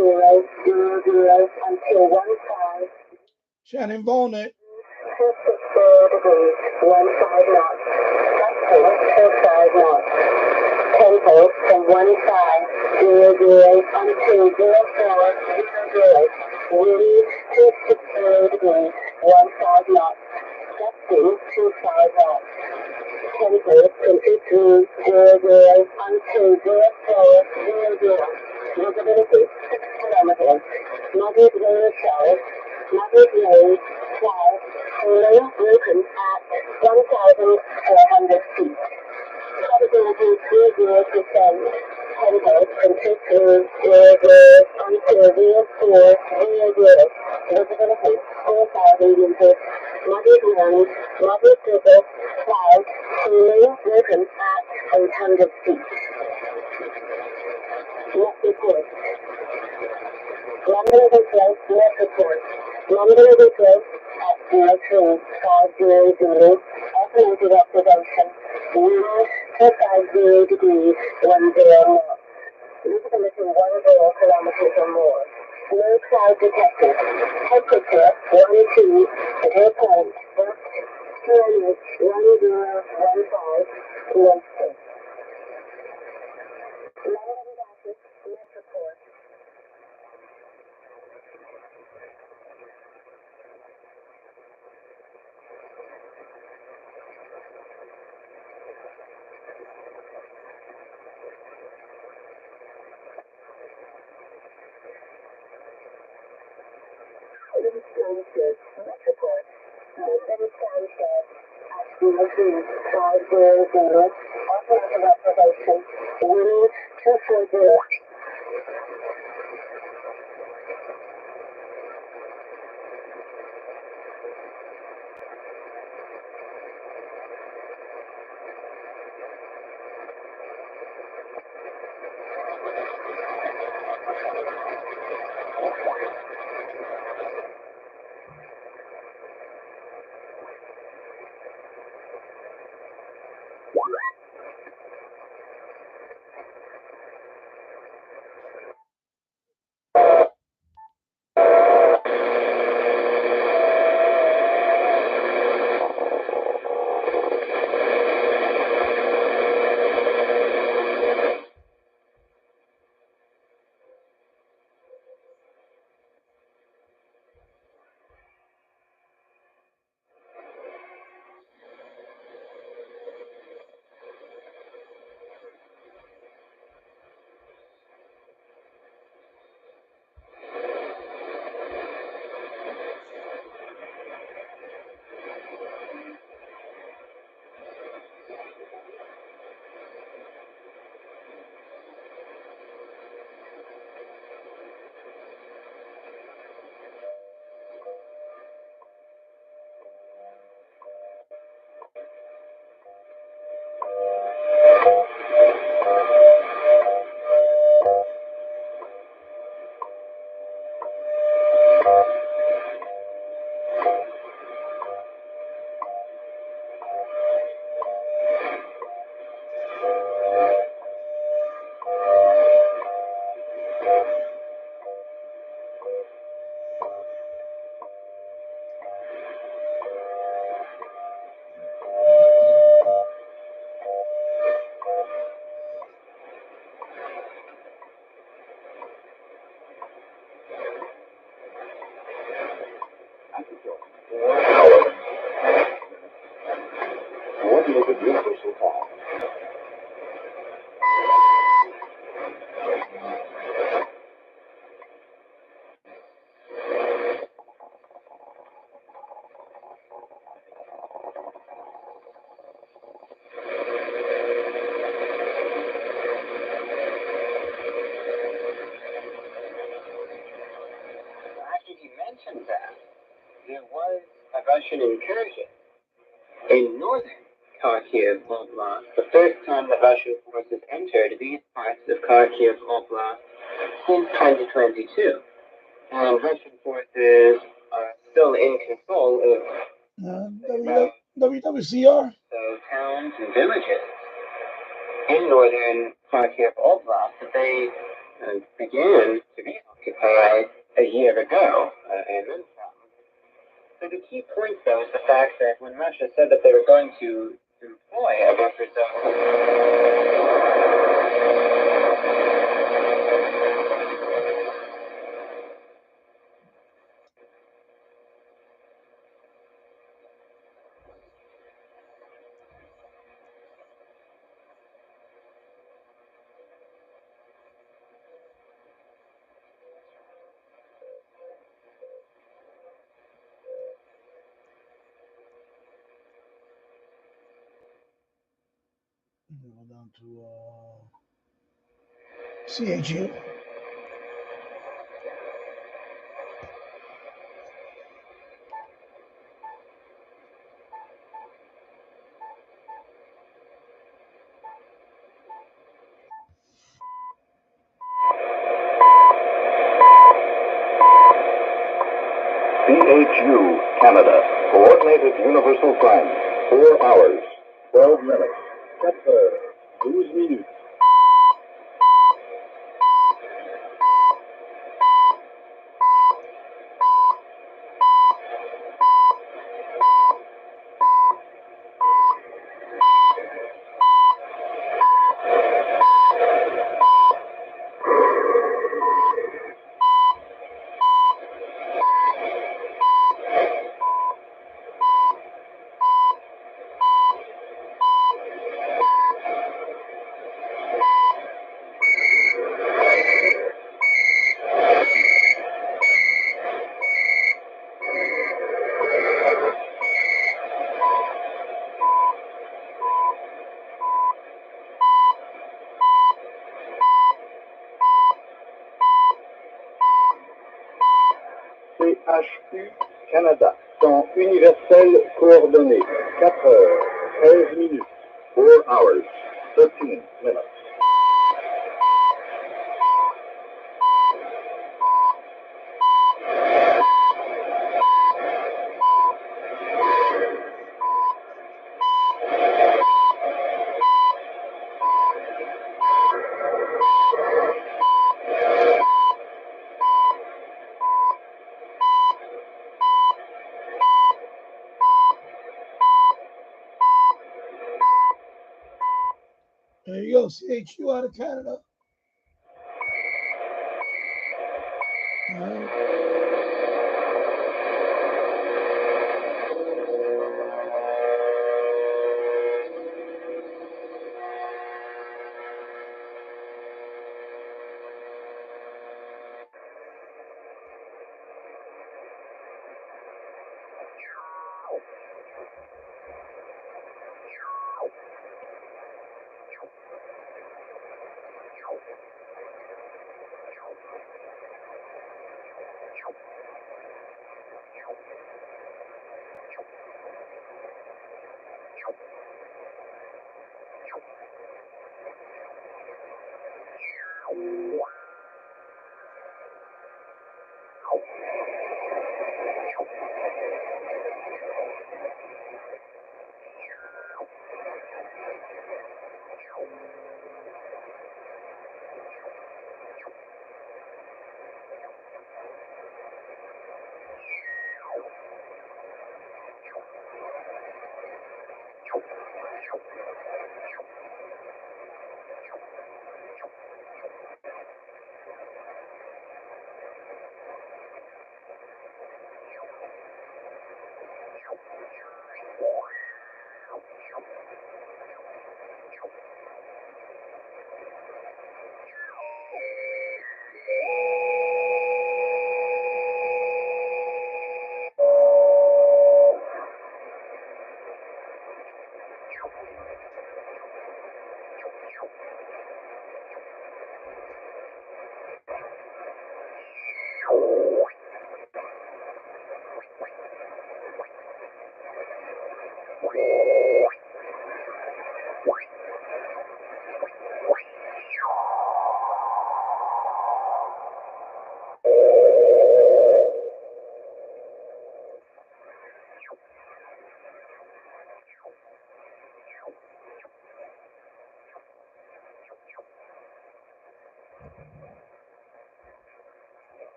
until 15. Shannon Bonnet. 54 degrees, 15 knots. Gusting 25 knots. Tempo from 1500 until 0400. Wind 54 degrees, 15 knots. Gusting 25 knots. template completely 00 until 0400. Visibility 6 kilometers. Moderate rain showers. Moderate rain clouds. Low open at 1,400 feet. Probability 30%. Template completely 00 until 0400. Visibility 4,000 meters. Moderate rain. Moderate drizzle. Clouds. Low open at 800 feet. Net report. London Heathrow, net report. London Heathrow at 02500, automated observation, wind 250 degrees, 10 knots. Visibility 10 kilometers or more. No cloud detected. Temperature 12 dew point, QNH 1015, Western. London Gatwick, net report. London Stansted, net report. London Stansted at 02500, automated observation, wind 240. There was a Russian incursion in northern Kharkiv Oblast, the first time that Russian forces entered these parts of Kharkiv Oblast since 2022. And Russian forces are still in control of WWCR. Towns and villages in northern Kharkiv Oblast that they began to be occupied a year ago, and then some. So the key point, though, is the fact that when Russia said that they were going to deploy a buffer zone, Go down to CHU. CHU, Canada. Coordinated Universal Time. 4 hours, 12 minutes. 4 heures, 12 minutes. CHU, Canada. Temps universel coordonné. 4 heures, 13 minutes. 4 hours, 13 minutes. There you go, CHU out of Canada. All right.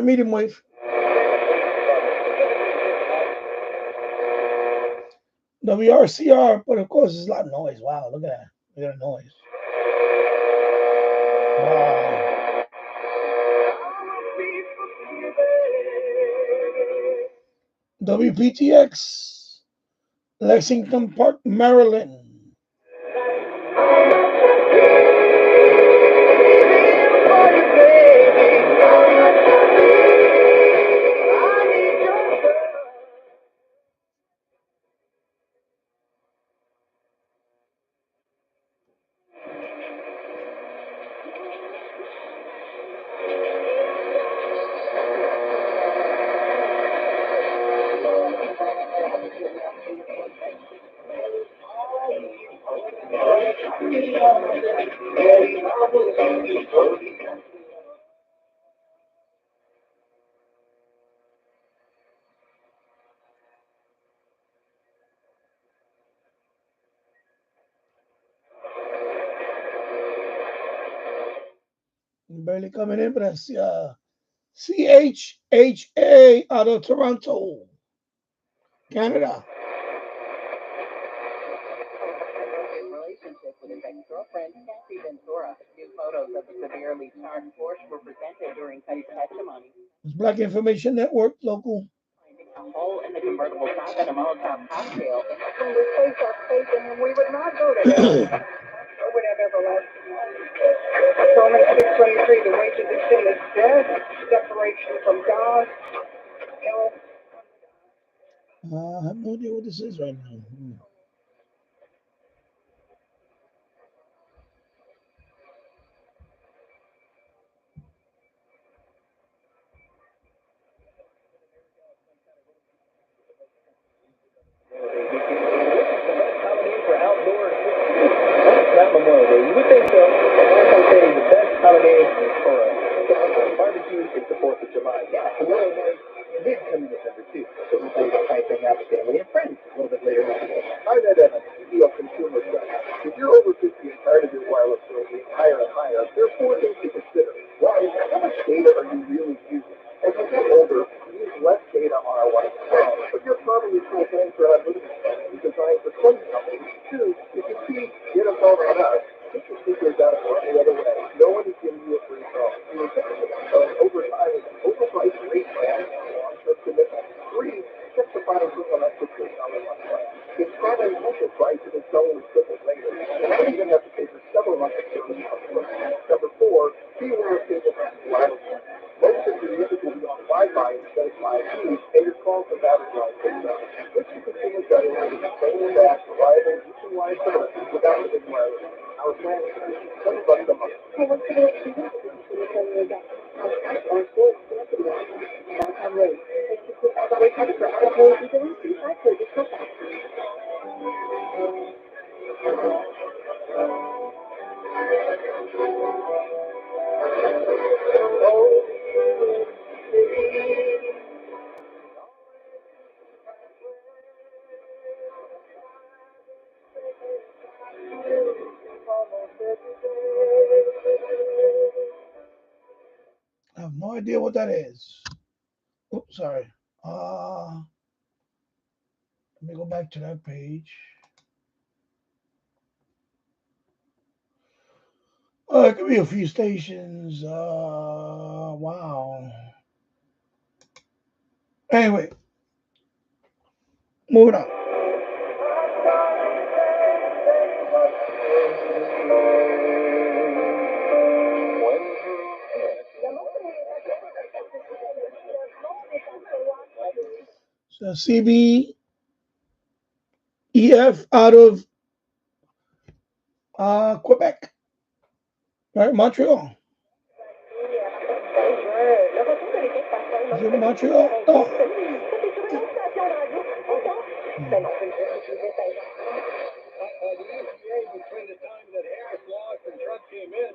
Medium wave. WRCR, but of course it's a lot of noise. Wow, look at that. Look at the noise. Wow. WPTX, Lexington Park, Maryland. Barely coming in, but that's CHHA out of Toronto, Canada. Relationship with his ex-girlfriend, Kathy Ventura. New photos of the severely charged Porsche were presented during Cuddy's testimony. It's Black Information Network, local. Finding a hole in the convertible top and a Molotov cocktail. When we place our faith in him, we would not go to hell. Or would have everlasting life. Romans 6:23, the wages of sin is death, separation from God, hell. I have no idea what this is right now. Memorial Day. You would think so. I'm saying the best holiday for a barbecue is the 4th of July. Yeah, Memorial Day did come in December too. So we play the type thing out with family and friends a little bit later on. I'm Ed Evans, CEO of Consumer Stuff. If you're over 50 and tired of your wireless bill being higher and higher, there are 4 things to consider. One is, how much data are you really using? As you get older, you use less data on our wireless plan, but you're probably still paying for an unlimited plan. It's designed for 20 companies. 2, if you see, get a phone on us. Take your speakers out or any other way. No one is giving you a free phone. You will take the phone over time with an overpriced rate plan and long-term commitment. 3, check the fine print electricity on the one plan. It's not an initial price and it's only triple later. And I don't even have to pay for several months of service upfront. Number 4, be aware of cable wireless plan. Most of your music will be on Wi-Fi instead of 5G, and your calls and battery life goes up. Which you can see is better than the same fast, reliable, nationwide service without the big wireless. Our plan is $20 a month. I have no idea what that is. Oops, sorry. Let me go back to that page. It could be a few stations. Wow. Anyway, moving on. So CBEF out of Quebec, right? Montreal. Is it Montreal? No. Between the time that Harris lost and Trump came in.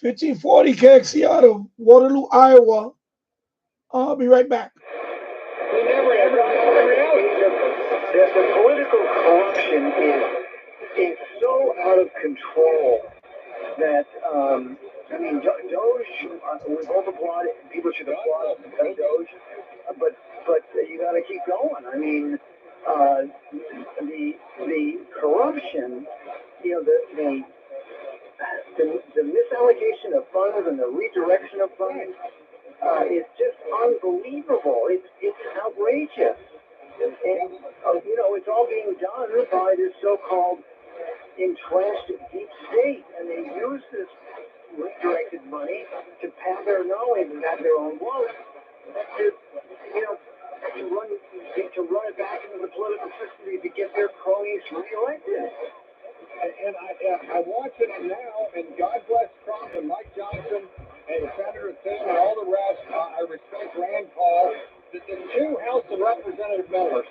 1540 KXC out of Waterloo, Iowa. I'll be right back. We never ever get the reality. The political corruption is so out of control that, I mean, Doge, we've all applauded, people should applaud Doge, but you got to keep going. I mean, just unbelievable. It's outrageous. And it's all being done by this so-called entrenched deep state, and they use this redirected money to pad their nose and have their own vote. To run it back into the political system to get their cronies reelected. And I watching it now, and God bless Trump and Mike Johnson and Senator Thin and all the rest. I respect Rand Paul. The two House of Representative members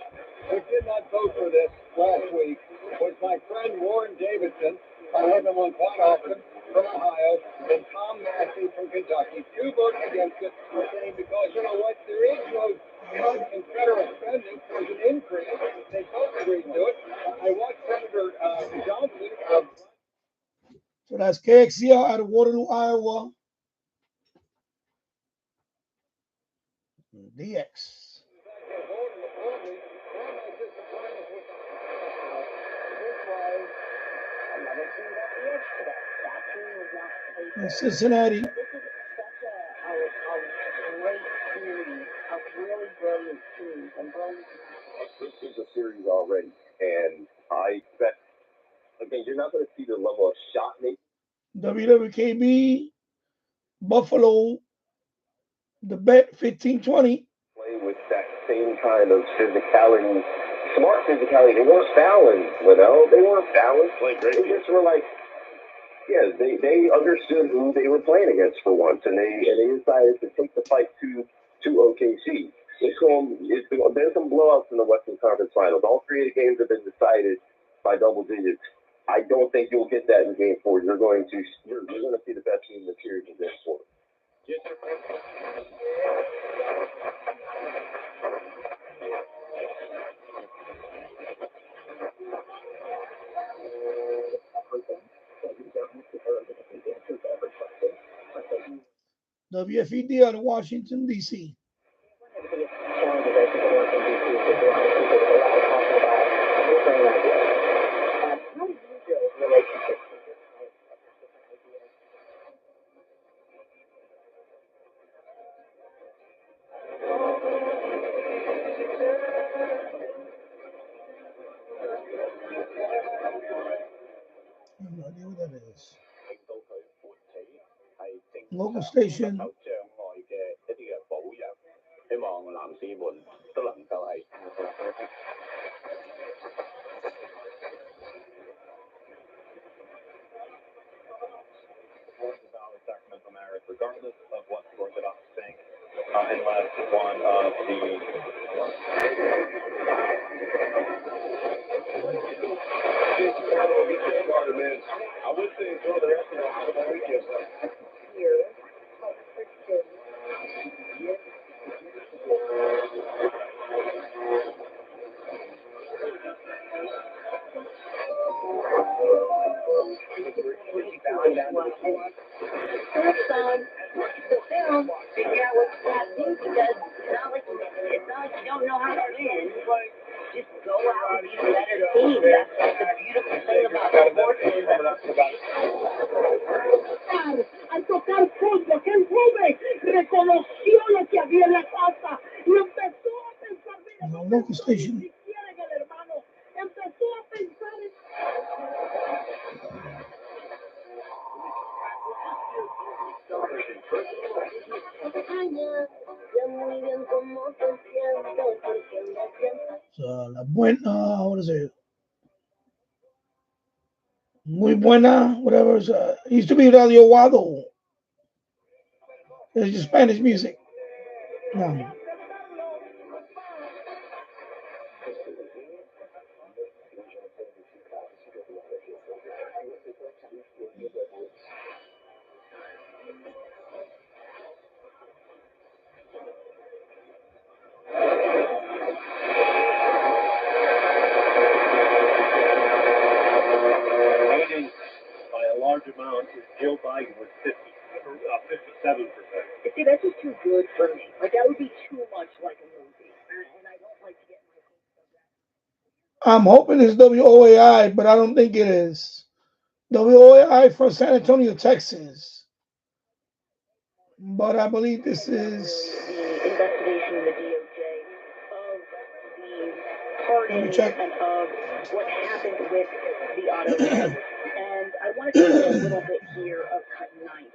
who did not vote for this last week was my friend Warren Davidson. I have him on quite often, from Ohio, and Tom Massey from Kentucky. Two voted against it, saying because you know what, there is no cut in federal spending. There's an increase. They both agreed to it. I watched Senator Johnson. So that's KXCR out of Waterloo, Iowa. DX. In Cincinnati. This is such a great series of really brilliant teams and brilliant. This is a series already, and I expect, again, you're not going to see the level of shot making. WWKB, Buffalo, the bet 15-20. Play with that same kind of physicality, smart physicality. They weren't fouling, They weren't fouling. They just were like, yeah, they understood who they were playing against for once, and they decided to take the fight to OKC. There's been some blowouts in the Western Conference Finals. All three of the games have been decided by double digits. I don't think you'll get that in Game 4. You're going to see the best team in the series in Game 4. WFED out of Washington, D.C. I have no idea what that is. Local station. Regardless of what the Orthodox think, unless one of the I would say enjoy the rest of the weekend. Al tocar fondo, que el joven reconoció lo que había en la casa y empezó a pensar, No, local station. si quieren el hermano, empezó a pensar en... La buena, what is it? Muy buena, whatever. It used to be Radio Wado. It's just Spanish music. No. Amount, Joe Biden was 57%. See, that's just too good for me. Like, that would be too much like a movie. And I don't like to get my hopes up. I'm hoping it's WOAI, but I don't think it is. WOAI from San Antonio, Texas. But I believe this is the investigation in the DOJ of the pardons check. and of what happened with the auto pen. And I want to show you a little bit here of cut 90.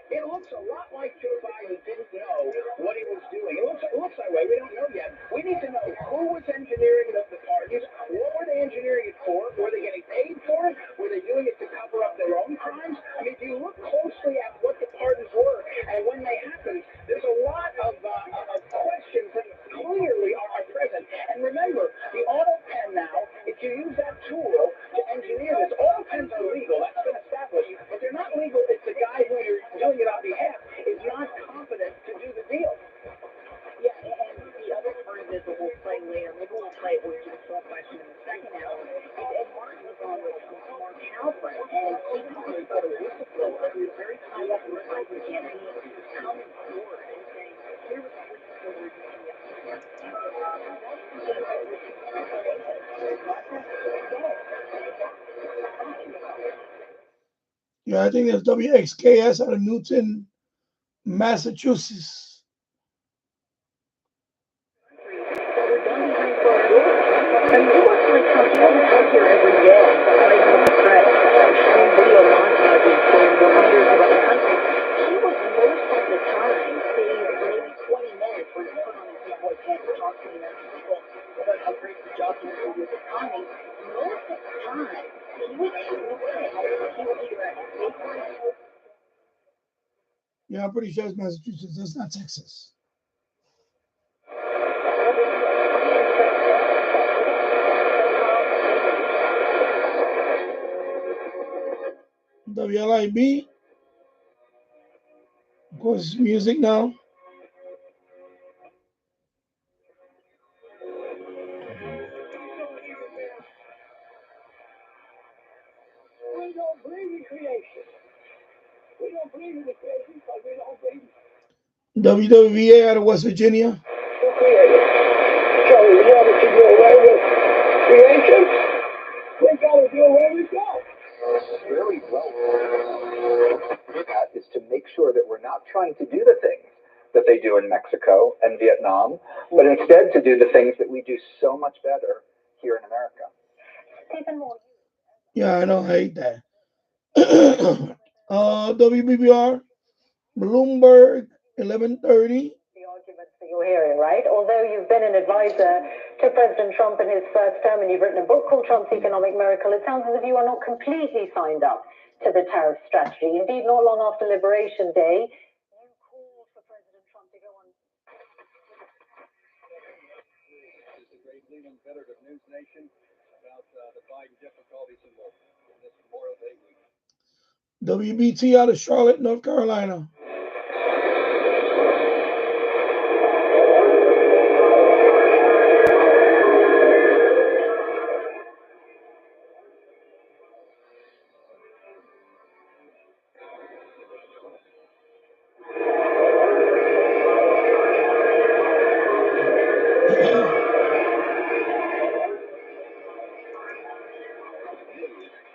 It looks a lot like Joe Biden didn't know what he was doing. It looks that way. We don't know yet. We need to know who was engineering the pardons. What were they engineering it for? Were they getting paid for it? Were they doing it to cover up their own crimes? I mean, if you look closely at what the pardons were and when they happened, there's a lot of questions that clearly are present. And remember, the auto pen now, if you use that tool to engineer this, auto pens are legal. That's been established. But they're not legal if the guy who you're doing it on behalf is not competent to do the deal. Yeah, and the other part of this that we'll play later, maybe we'll play it with the full question in the second hour, is Ed Martin was on with Mark Halperin, and he talked about a whistleblower who was very tied up in the Biden campaign, coming forward and saying, here was a whistleblower doing Yeah, I think there's WXKS out of Newton, Massachusetts. And you watch my talk, you don't talk here every day, but I know Brett, showing video montages showing the leaders around the country. He was most of the time, save maybe 20 minutes when he put on his big boy pants and talk to the American people about how great the job he was doing with the economy. Most of the time, he was having a fit. He was either at a Yeah, I'm pretty sure it's Massachusetts. That's not Texas. WLIB. Of course, music now. We don't believe in creation. We don't believe in the creation because we don't believe. WWVA out of West Virginia. Who created? So we want to do away with creation. We got to do away with God. Very well. That is to make sure that we're not trying to do the things that they do in Mexico and Vietnam, but instead to do the things that we do so much better here in America. Yeah, I know. I hate that. WBBR, Bloomberg, 11:30. The arguments that you're hearing, right? Although you've been an advisor to President Trump in his first term and you've written a book called Trump's Economic Miracle, it sounds as if you are not completely signed up to the tariff strategy. Indeed, not long after Liberation Day, you called for President Trump to go on. This is the great Leland Bittert of News Nation about the Biden difficulties in this Memorial Day week. WBT out of Charlotte, North Carolina.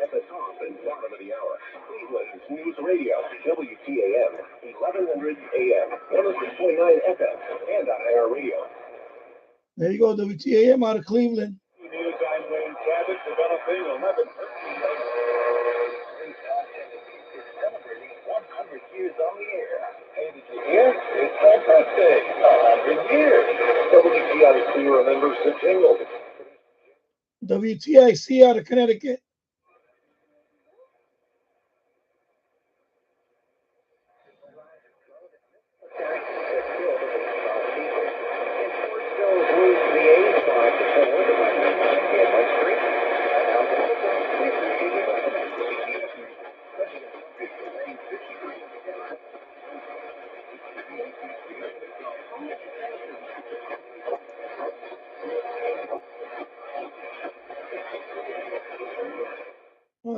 At the top and bottom of the hour, Cleveland's News Radio, WTAM, 1100 AM, 106.9 FM, and on IR Radio. There you go, WTAM out of Cleveland. News, I'm Wayne Cabot, developing 11. Celebrating 100 years on the air. Hey, did you hear? It's my birthday. 100 years. WTIC remembers the jingle. WTIC out of Connecticut.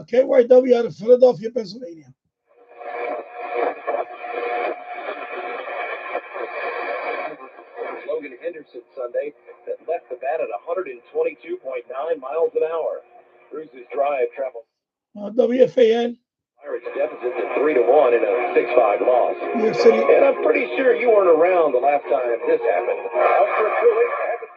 KYW out of Philadelphia, Pennsylvania. Logan Henderson Sunday that left the bat at 122.9 miles an hour. Bruce's drive traveled. WFAN. Pirates deficit to 3-1 in a 6-5 loss. New York City. And I'm pretty sure you weren't around the last time this happened. Alfred Cooley, Evan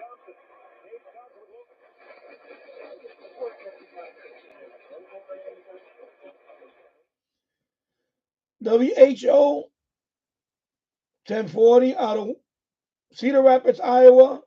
Thompson. WHO 1040 out of Cedar Rapids, Iowa.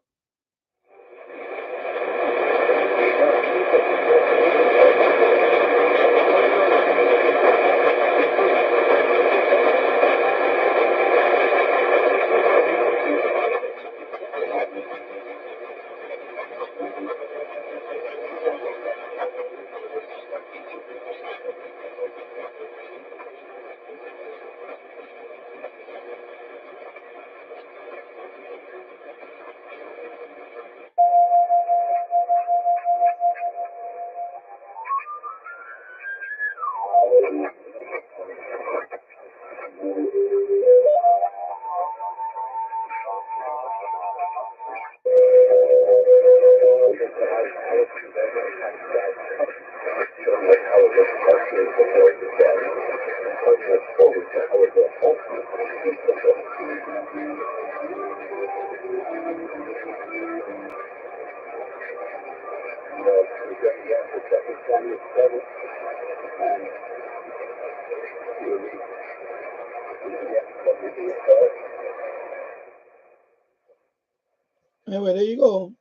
Anyway, there you go.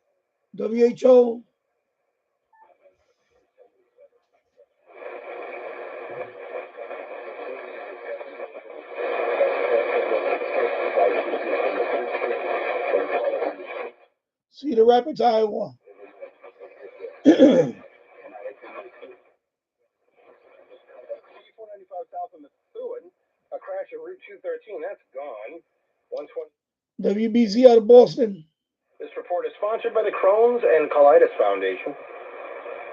WHO. Cedar Rapids, Iowa. A crash at Route 213, that's gone. 120. WBZ out of Boston. This report is sponsored by the Crohn's and Colitis Foundation.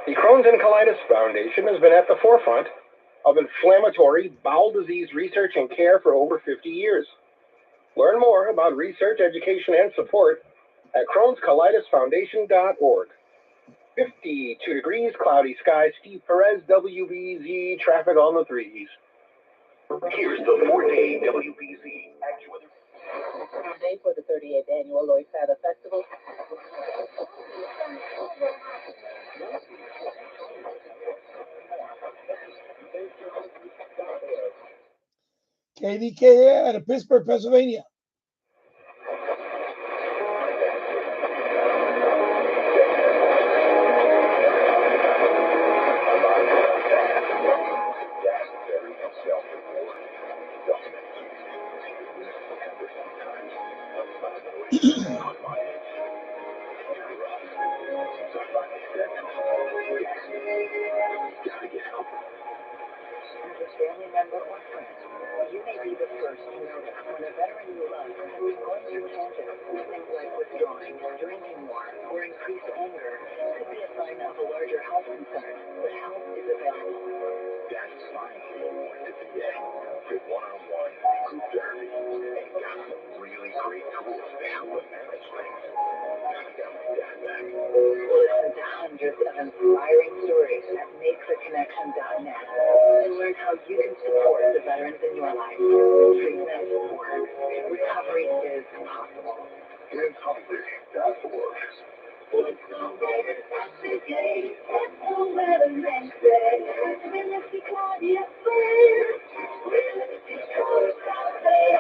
The Crohn's and Colitis Foundation has been at the forefront of inflammatory bowel disease research and care for over 50 years. Learn more about research, education, and support at Crohn'sColitisFoundation.org. 52 degrees, cloudy skies, Steve Perez, WBZ, traffic on the threes. Here's the 4-day WBZ AccuWeather. Day for the 38th annual Lloyd Fada Festival. KDKA out of Pittsburgh, Pennsylvania. Family member or friend, you may be the first to notice when a veteran you love is going through changes. Things like withdrawing, drinking more, or increased anger could be a sign of a larger health concern, but help is available. That's finally what to today. With one-on-one group therapy and got some really great tools to help them manage things. I got my dad back. Listen to hundreds of inspiring stories at MakeTheConnection.net and learn how you can support the veterans in your life. Treatment works. Recovery is possible. It's hungry. That's the word. It's the weather, that's the day. It's the weather next day. Realistic Claudia Fair. Realistic Claudia Fair.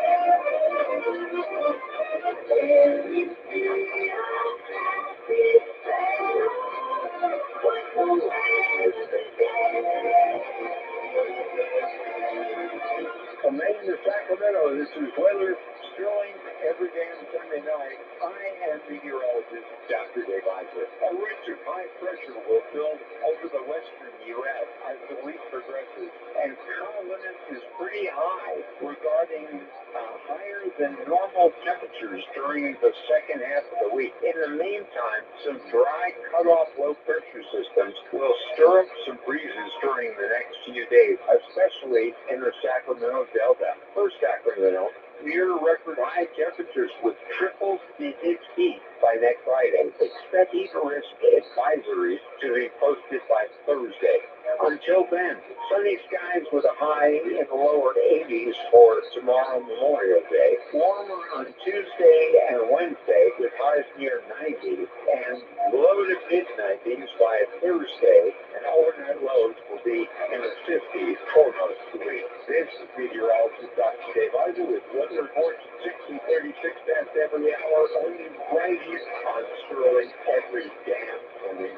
From Maine to Sacramento, this is weather sterling every damn Sunday night. I am meteorologist Dr. Dave Eisler. A ridge of high pressure will build over the western U.S. as the week progresses, and confidence is pretty high regarding higher than normal temperatures during the second half of the week. In the meantime, some dry cut-off low pressure systems will stir up some breezes during the next few days, especially in the Sacramento Delta. For Sacramento, near record high temperatures with triple-digit heat by next Friday. Expect heat risk advisories to be posted by Thursday. Until then, sunny skies with a high in the lower 80s for tomorrow, Memorial Day. Warmer on Tuesday and Wednesday with highs near 90 and low to mid 90s by Thursday. And overnight lows will be in the 50s for most of the week. This is meteorologist Dr. Dave Eisen with weather reports at 6:36 past every hour, only right here on Sterling every damn morning.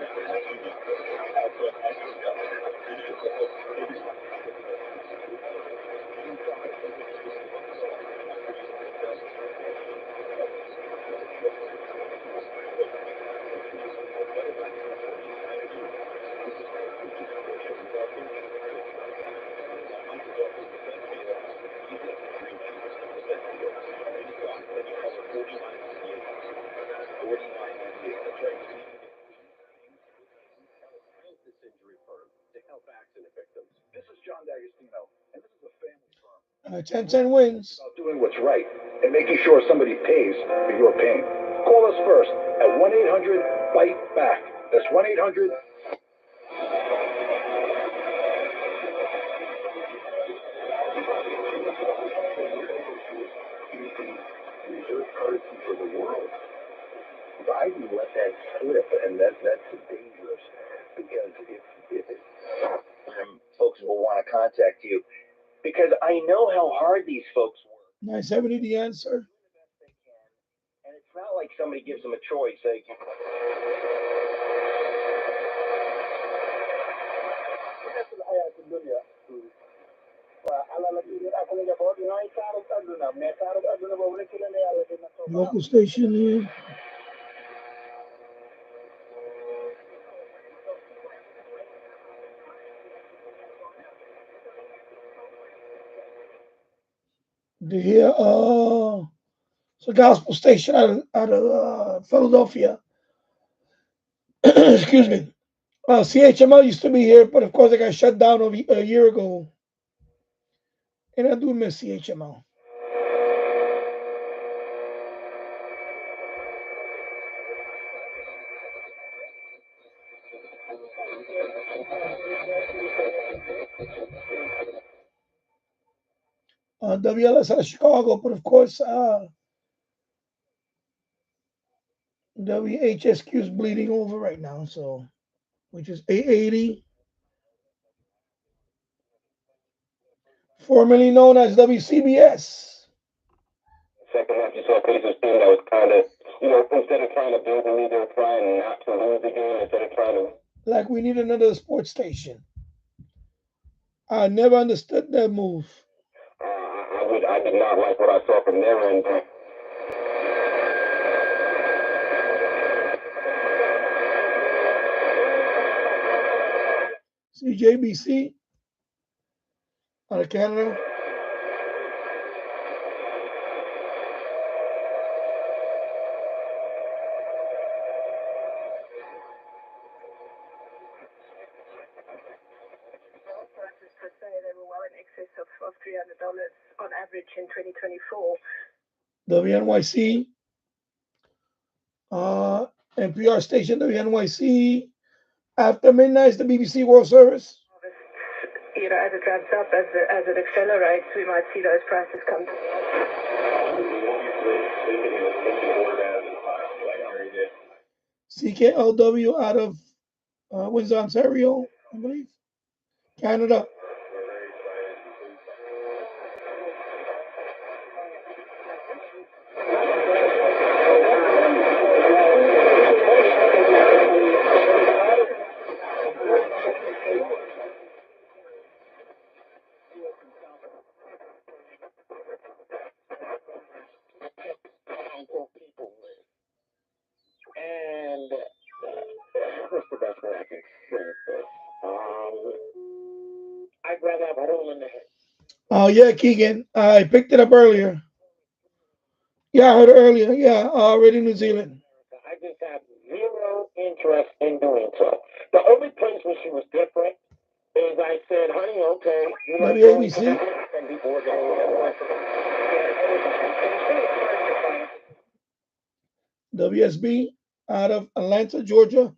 This is John D'Agostino, and this is a family firm. 10-10 wins. About doing what's right and making sure somebody pays for your pain. Call us first at 1-800-FIGHT-BACK. That's 1-800. Reserve currency for the world. Biden let that slip, and that's dangerous because if folks will want to contact you, because I know how hard these folks work. 970 the answer. And it's not like somebody gives them a choice. They can... Local station here. It's a gospel station out of Philadelphia. Excuse me. CHML used to be here, but of course it got shut down a year ago. And I do miss CHML. WLS out of Chicago, but of course WHSQ is bleeding over right now, so which is 880. Formerly known as WCBS. Second half, you saw Pacers team that was kind of, instead of trying to build a lead, they were trying not to lose the game, instead of trying to. Like we need another sports station. I never understood that move. I did not like what I saw from their end. CJBC out of Canada. Of $300 on average in 2024. WNYC, NPR station WNYC. After midnight, the BBC World Service. As it ramps up, as it accelerates, we might see those prices come down. CKLW out of Windsor, Ontario, I believe, Canada. And what's the best way I can say this? I'd rather have a hole in the head. Oh, yeah, Keegan. I picked it up earlier. Yeah, I heard it earlier. Yeah, already New Zealand. I just have zero interest in doing so. The only place where she was different is I said, honey, okay. WABC. WSB out of Atlanta, Georgia.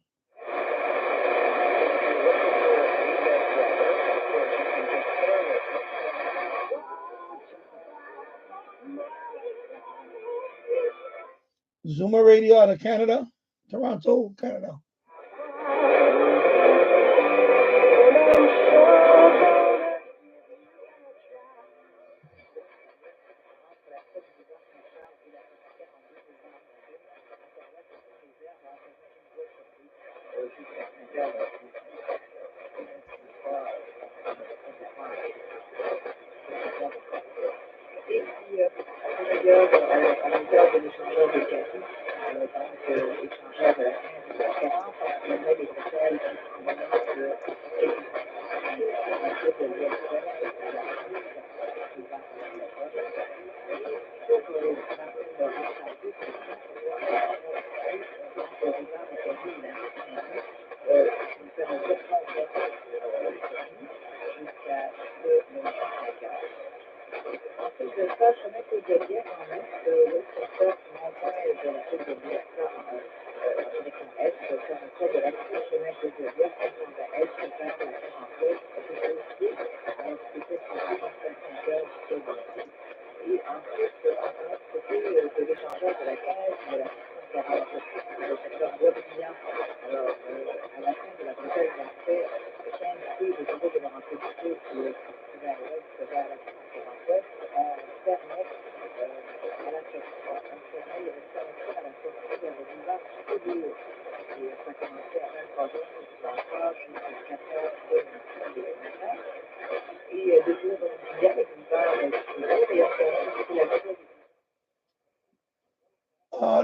Zoomer Radio out of Canada, Toronto, Canada.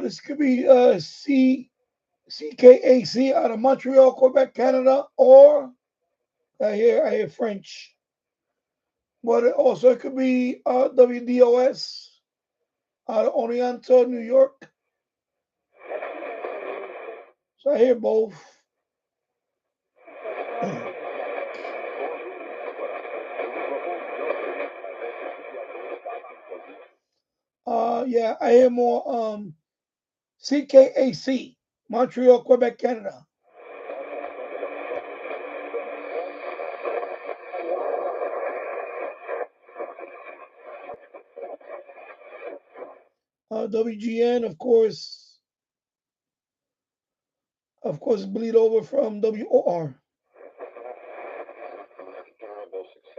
This could be CKAC out of Montreal, Quebec, Canada, or I hear French. But it could be WDOS out of Oneonta, New York. So I hear both. Yeah, I hear more CKAC, Montreal, Quebec, Canada. WGN, of course, bleed over from WOR.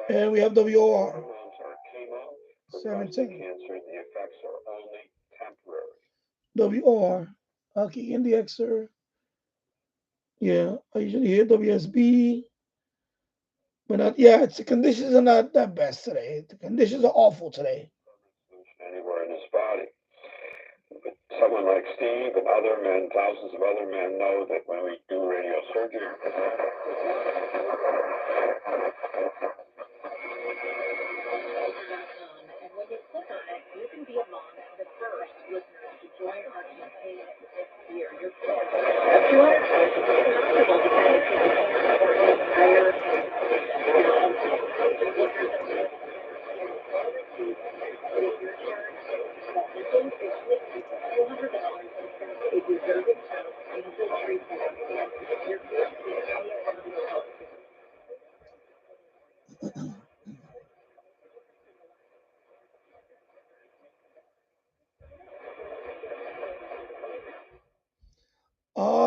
And we have WOR 17. WOR, okay, in the Xer. Yeah, I usually hear WSB. But not, yeah, the conditions are not that best today. The conditions are awful today. Anywhere in his body. But someone like Steve and other men, thousands of other men, know that when we do radiosurgery, and when you click on it, you can be among the first listeners to join our campaign this year. Your pledge of $200 is deductible depending if you support the entire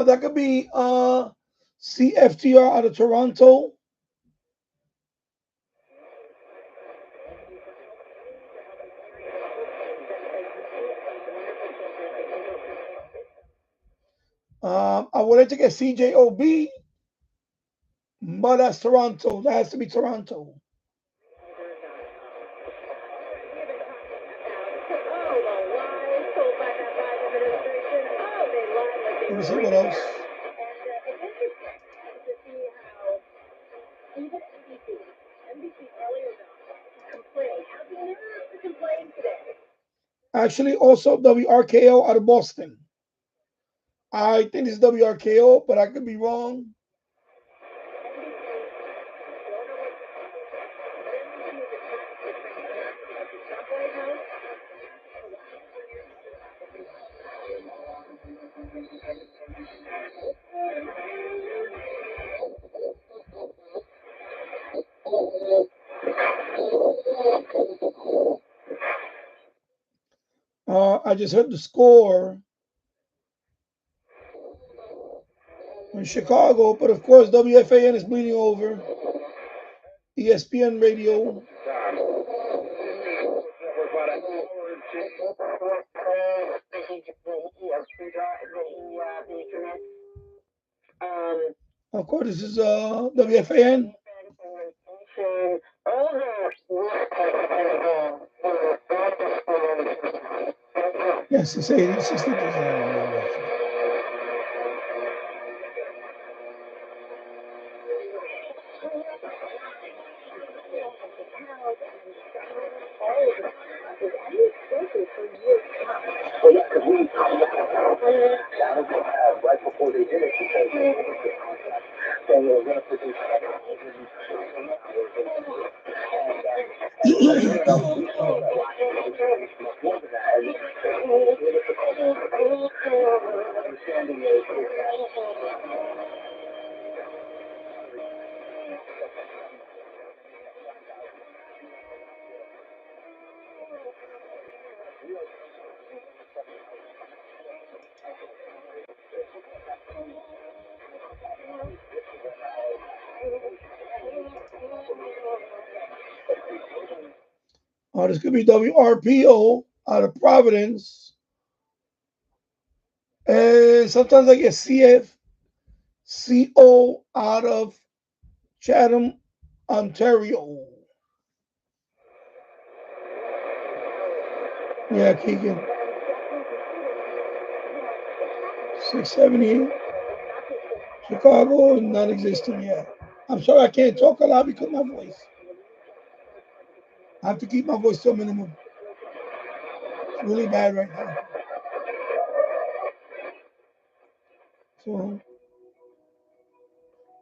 That could be CFTR out of Toronto. I wanted to get CJOB, but that's Toronto. That has to be Toronto. Let me see what else. Actually, also WRKO out of Boston. I think it's WRKO, but I could be wrong. I just heard the score. in Chicago, but of course WFAN is bleeding over. ESPN radio. Of course, this is WFAN. Yes, it's 80, 60. Right before they did it, because they were going to produce This could be WRPO out of Providence. And sometimes I get CFCO out of Chatham, Ontario. Yeah, Keegan. 670. Chicago, non-existent yet. I'm sorry I can't talk a lot because of my voice. I have to keep my voice to a minimum. It's really bad right now. So,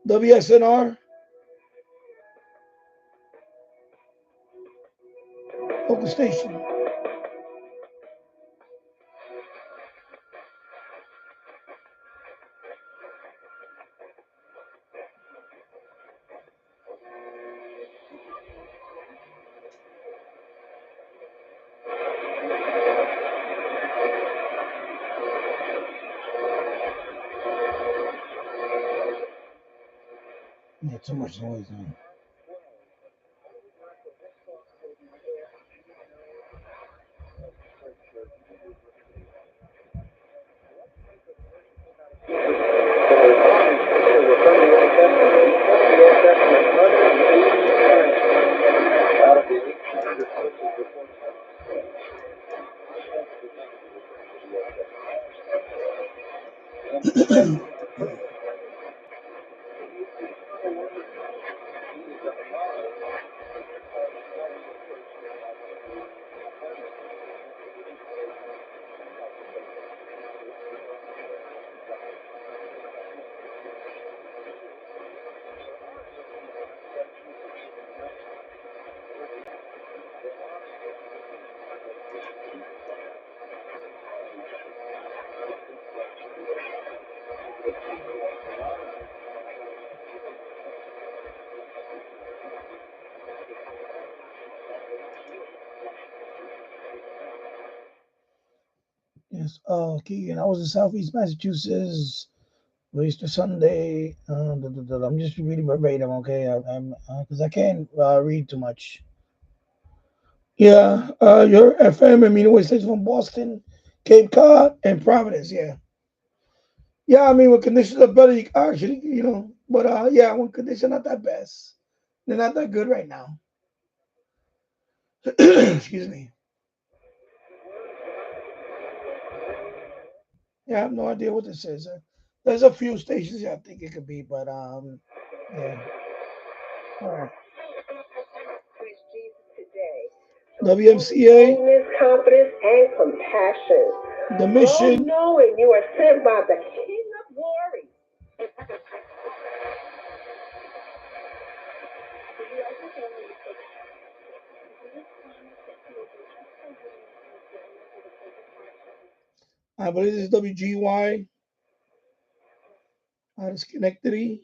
WSNR. Local station. Yeah, too much noise, man. Yes, Keegan, I was in Southeast Massachusetts, Easter Sunday. I'm just reading verbatim, okay? I'm because I can't read too much. Yeah, your FM and media station from Boston, Cape Cod, and Providence. Yeah, yeah. I mean, when conditions are better, you actually, but yeah, when conditions are not that best, they're not that good right now. Excuse me. Yeah, I have no idea what this is. There's a few stations I think it could be, but yeah. All right. WMCA. Boldness, confidence, and compassion. The mission. Knowing you are sent by the King of Glory. I believe this is WGY. Out of Schenectady.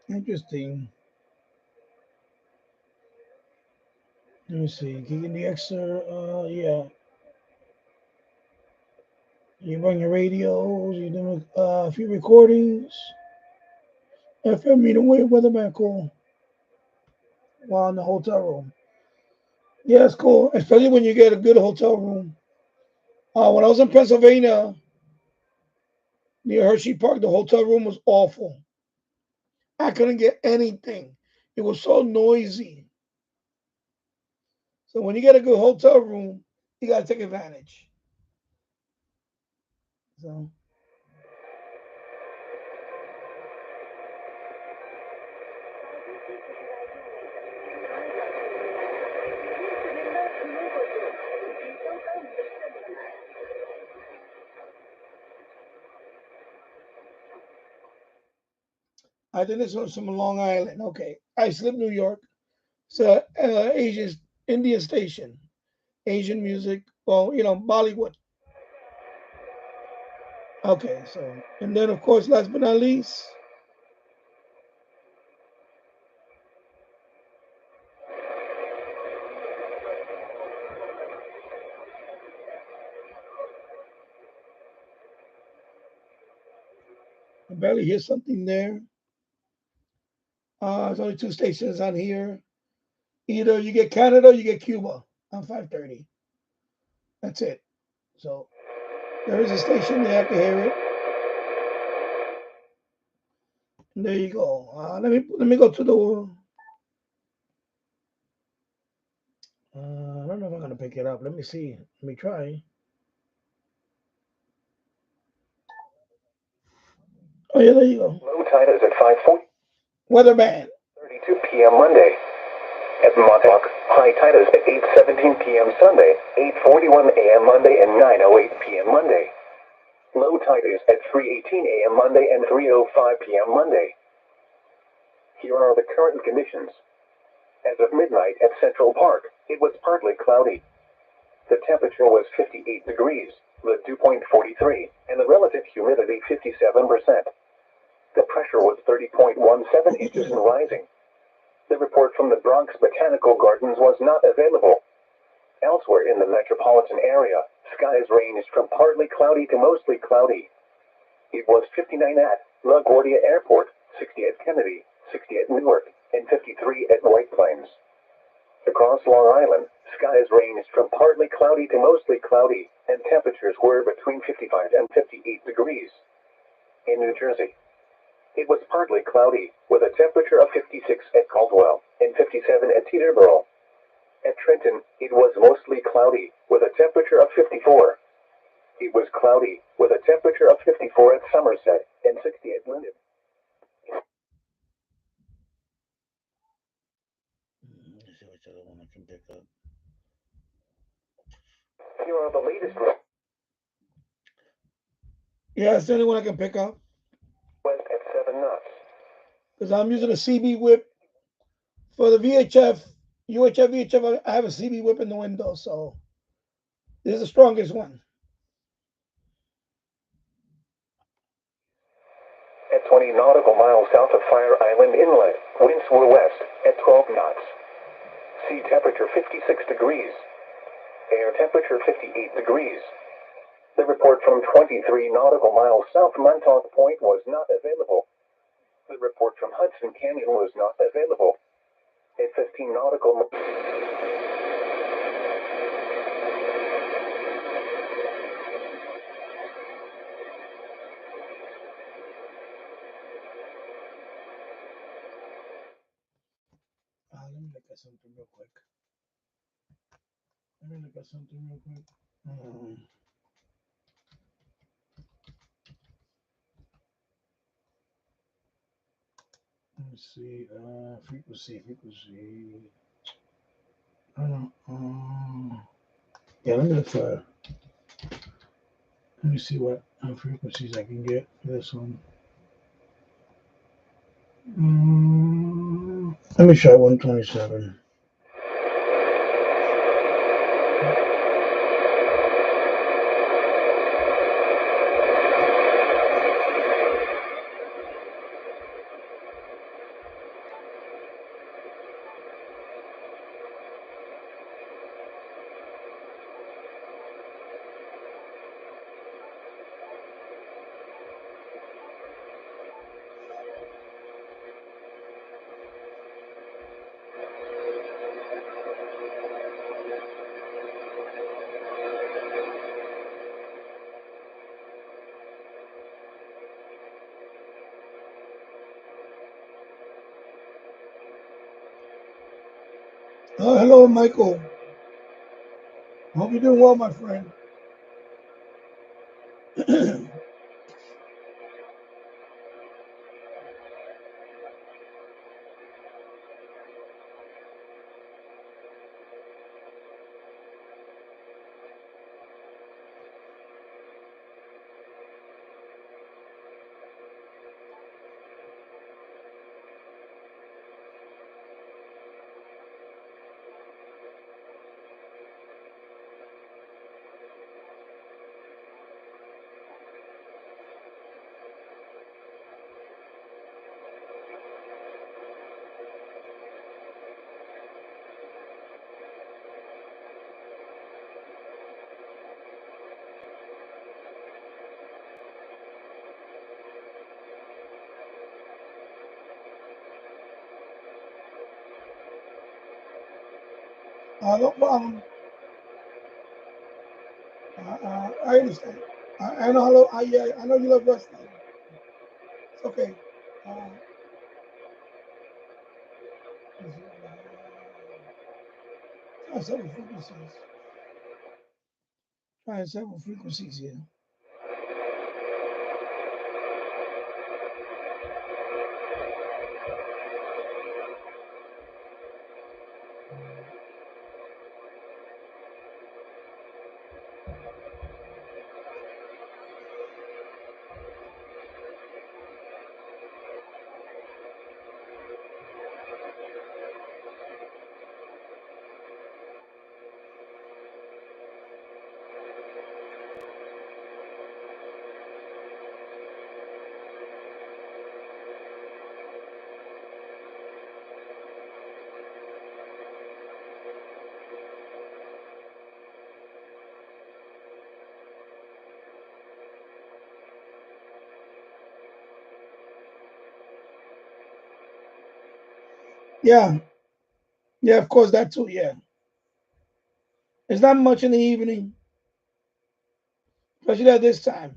Interesting. Let me see. Gigging the extra. Yeah. You run your radios. You do a few recordings. FM meter wave weatherman cool. While in the hotel room. Yeah, it's cool, especially when you get a good hotel room. When I was in Pennsylvania near Hershey Park, the hotel room was awful. I couldn't get anything. It was so noisy. So when you get a good hotel room, you gotta take advantage. So I think this was from Long Island. Okay, Islip, New York. It's a Asian Indian station, Asian music. Well, Bollywood. Okay, so and then of course, last but not least, I barely hear something there. There's only two stations on here. Either you get Canada or you get Cuba on 530. That's it. So there is a station there. I can hear it. And there you go. Let me go to the. I don't know if I'm gonna pick it up. Let me see. Let me try. Oh yeah, there you go. Low tide is at 5:40. Weatherman. 32 p.m. Monday. At Montauk, high tide is at 8:17 p.m. Sunday, 8:41 a.m. Monday, and 9:08 p.m. Monday. Low tide is at 3:18 a.m. Monday and 3:05 p.m. Monday. Here are the current conditions. As of midnight at Central Park, it was partly cloudy. The temperature was 58 degrees, the dew point 43, and the relative humidity 57%. The pressure was 30.17 inches and rising. The report from the Bronx Botanical Gardens was not available. Elsewhere in the metropolitan area, skies ranged from partly cloudy to mostly cloudy. It was 59 at LaGuardia Airport, 60 at Kennedy, 60 at Newark, and 53 at White Plains. Across Long Island, skies ranged from partly cloudy to mostly cloudy, and temperatures were between 55 and 58 degrees. In New Jersey, it was partly cloudy, with a temperature of 56 at Caldwell and 57 at Teterboro. At Trenton, it was mostly cloudy, with a temperature of 54. It was cloudy, with a temperature of 54 at Somerset and 60 at Linden. Let's see which other one I can pick up. Here are the latest. Yeah, it's the only one I can pick up. West at 7 knots. Because I'm using a CB whip for the VHF, UHF, VHF. I have a CB whip in the window, so this is the strongest one. At 20 nautical miles south of Fire Island Inlet, winds were west at 12 knots. Sea temperature 56 degrees. Air temperature 58 degrees. The report from 23 nautical miles south Montauk Point was not available. The report from Hudson Canyon was not available. At 15 nautical miles. Let me look at something real quick. Let me see. Frequency. I don't know. Yeah, let me look for. Let me see what frequencies I can get for this one. Let me try 127. Oh, hello, Michael. Hope you're doing well, my friend. No problem. I understand. I know. Hello. Yeah, I know you love wrestling. It's okay. Uh, try several frequencies. Try several frequencies here. Yeah. Yeah, of course, that too. Yeah. It's not much in the evening, especially at this time.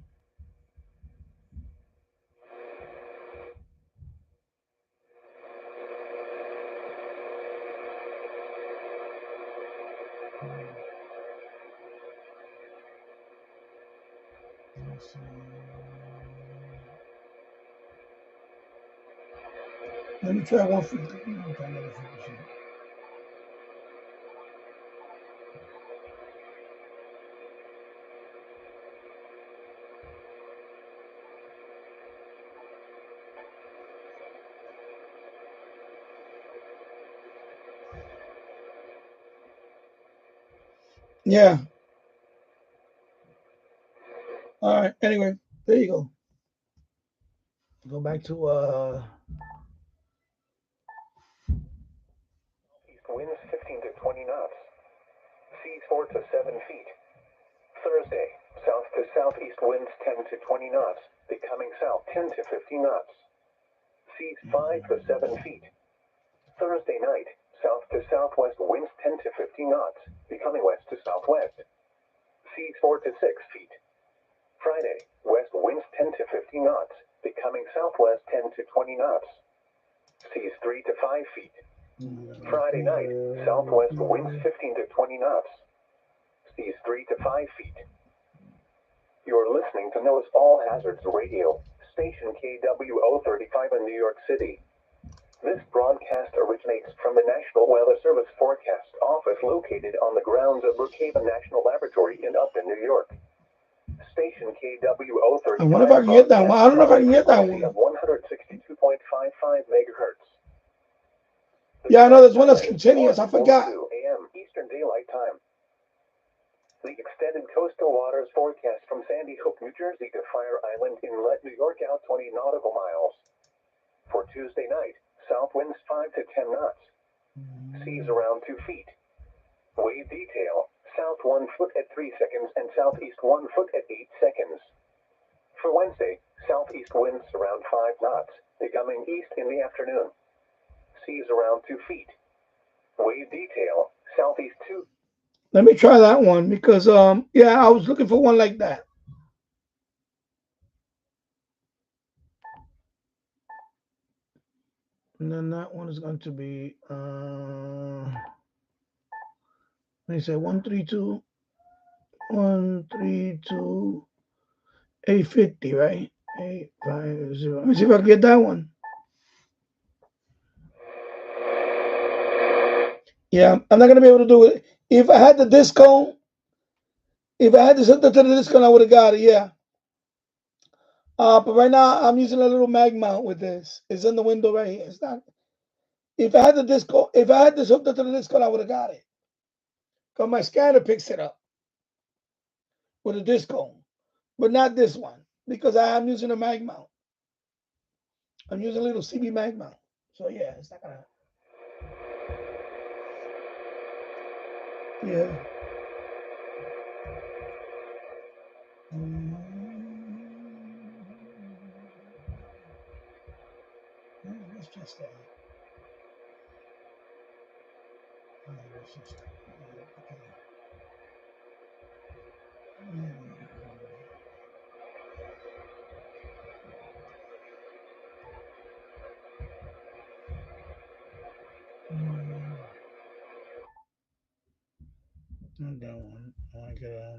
Let me try one frequency. Let me try another frequency. Yeah. All right. Anyway, there you go. Go back to East winds 15 to 20 knots. Seas 4 to 7 feet. Thursday, south to southeast winds 10 to 20 knots, becoming south 10 to 15 knots. Seas 5 to 7 feet. Thursday night, south to southwest winds 10 to 15 knots, becoming west to southwest. Seas 4 to 6 feet. Friday, west winds 10 to 15 knots, becoming southwest 10 to 20 knots. Seas 3 to 5 feet. Friday night, southwest winds 15 to 20 knots. Seas 3 to 5 feet. You're listening to NOAA's All Hazards Radio, station KWO35 in New York City. This broadcast originates from the National Weather Service Forecast Office located on the grounds of Brookhaven National Laboratory in Upton, New York. Station KWO35. I wonder if I can get that one. I don't know if I can get that one. Of 162.55 megahertz. Yeah, I know there's one that's continuous. I forgot. 2 a.m. Eastern Daylight Time. The extended coastal waters forecast from Sandy Hook, New Jersey to Fire Island Inlet, New York out 20 nautical miles. For Tuesday night, south winds 5 to 10 knots. Seas around 2 feet. Wave detail, south 1 foot at 3 seconds and southeast 1 foot at 8 seconds. For Wednesday, southeast winds around 5 knots, becoming east in the afternoon. Seas around 2 feet. Wave detail, southeast 2. Let me try that one because yeah, I was looking for one like that. And then that one is going to be They said 132, 132, 850, right? 850. Let me see if I can get that one. Yeah, I'm not gonna be able to do it. If I had the discount, if I had this hooked up to the discount, I would have got it. Yeah. But right now I'm using a little mag mount with this. It's in the window right here. It's not. If I had the disco, if I had this hooked up to the disco, I would have got it. Cause my scanner picks it up with a disco, but not this one because I'm using a mag mount. I'm using a little CB mag mount. So yeah, it's not gonna. Yeah. Let's just say. Let's just. Okay. Not that one. I get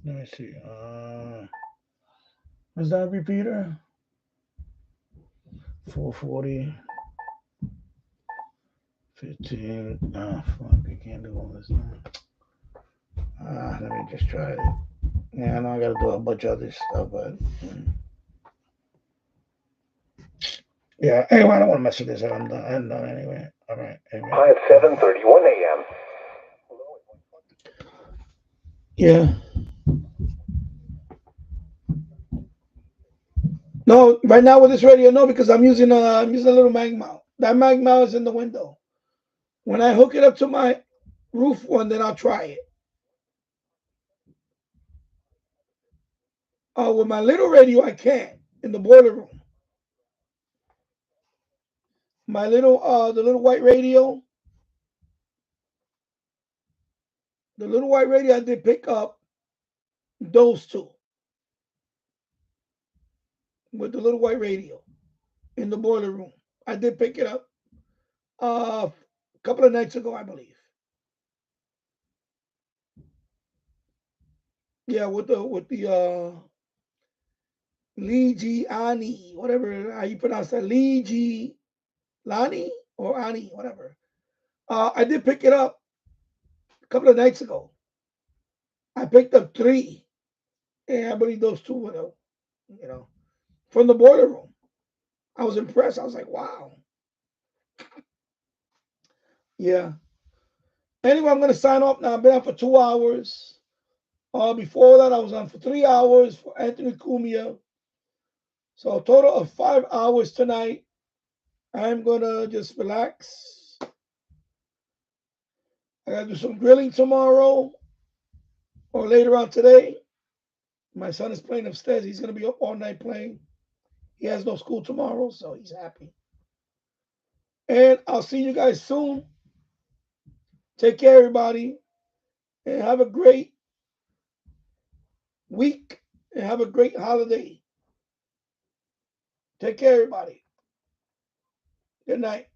let me see. Is that a repeater? 440. 15. Oh fuck! I can't do all this now. Let me just try it. Yeah, I know I gotta do a bunch of other stuff, but yeah. Anyway, I don't want to mess with this. I'm done anyway. All right. Anyway. Hi at 7:31 a.m. Yeah. No, right now with this radio, no, because I'm using a little mag mount. That mag mount is in the window. When I hook it up to my roof one, then I'll try it. With my little radio, I can in the boiler room. My little the little white radio, I did pick up those two with the little white radio in the boiler room. I did pick it up a couple of nights ago, I believe. Yeah, with the Ligiani, whatever how you pronounce that, Lani or Ani, whatever. I did pick it up a couple of nights ago. I picked up three, and I believe those two were, from the boiler room. I was impressed. I was like, wow. Yeah. Anyway, I'm going to sign off now. I've been on for 2 hours. Before that, I was on for 3 hours for Anthony Cumia. So a total of 5 hours tonight. I'm going to just relax. I got to do some grilling tomorrow or later on today. My son is playing upstairs. He's going to be up all night playing. He has no school tomorrow, so he's happy. And I'll see you guys soon. Take care, everybody. And have a great week. And have a great holiday. Take care, everybody. Good night.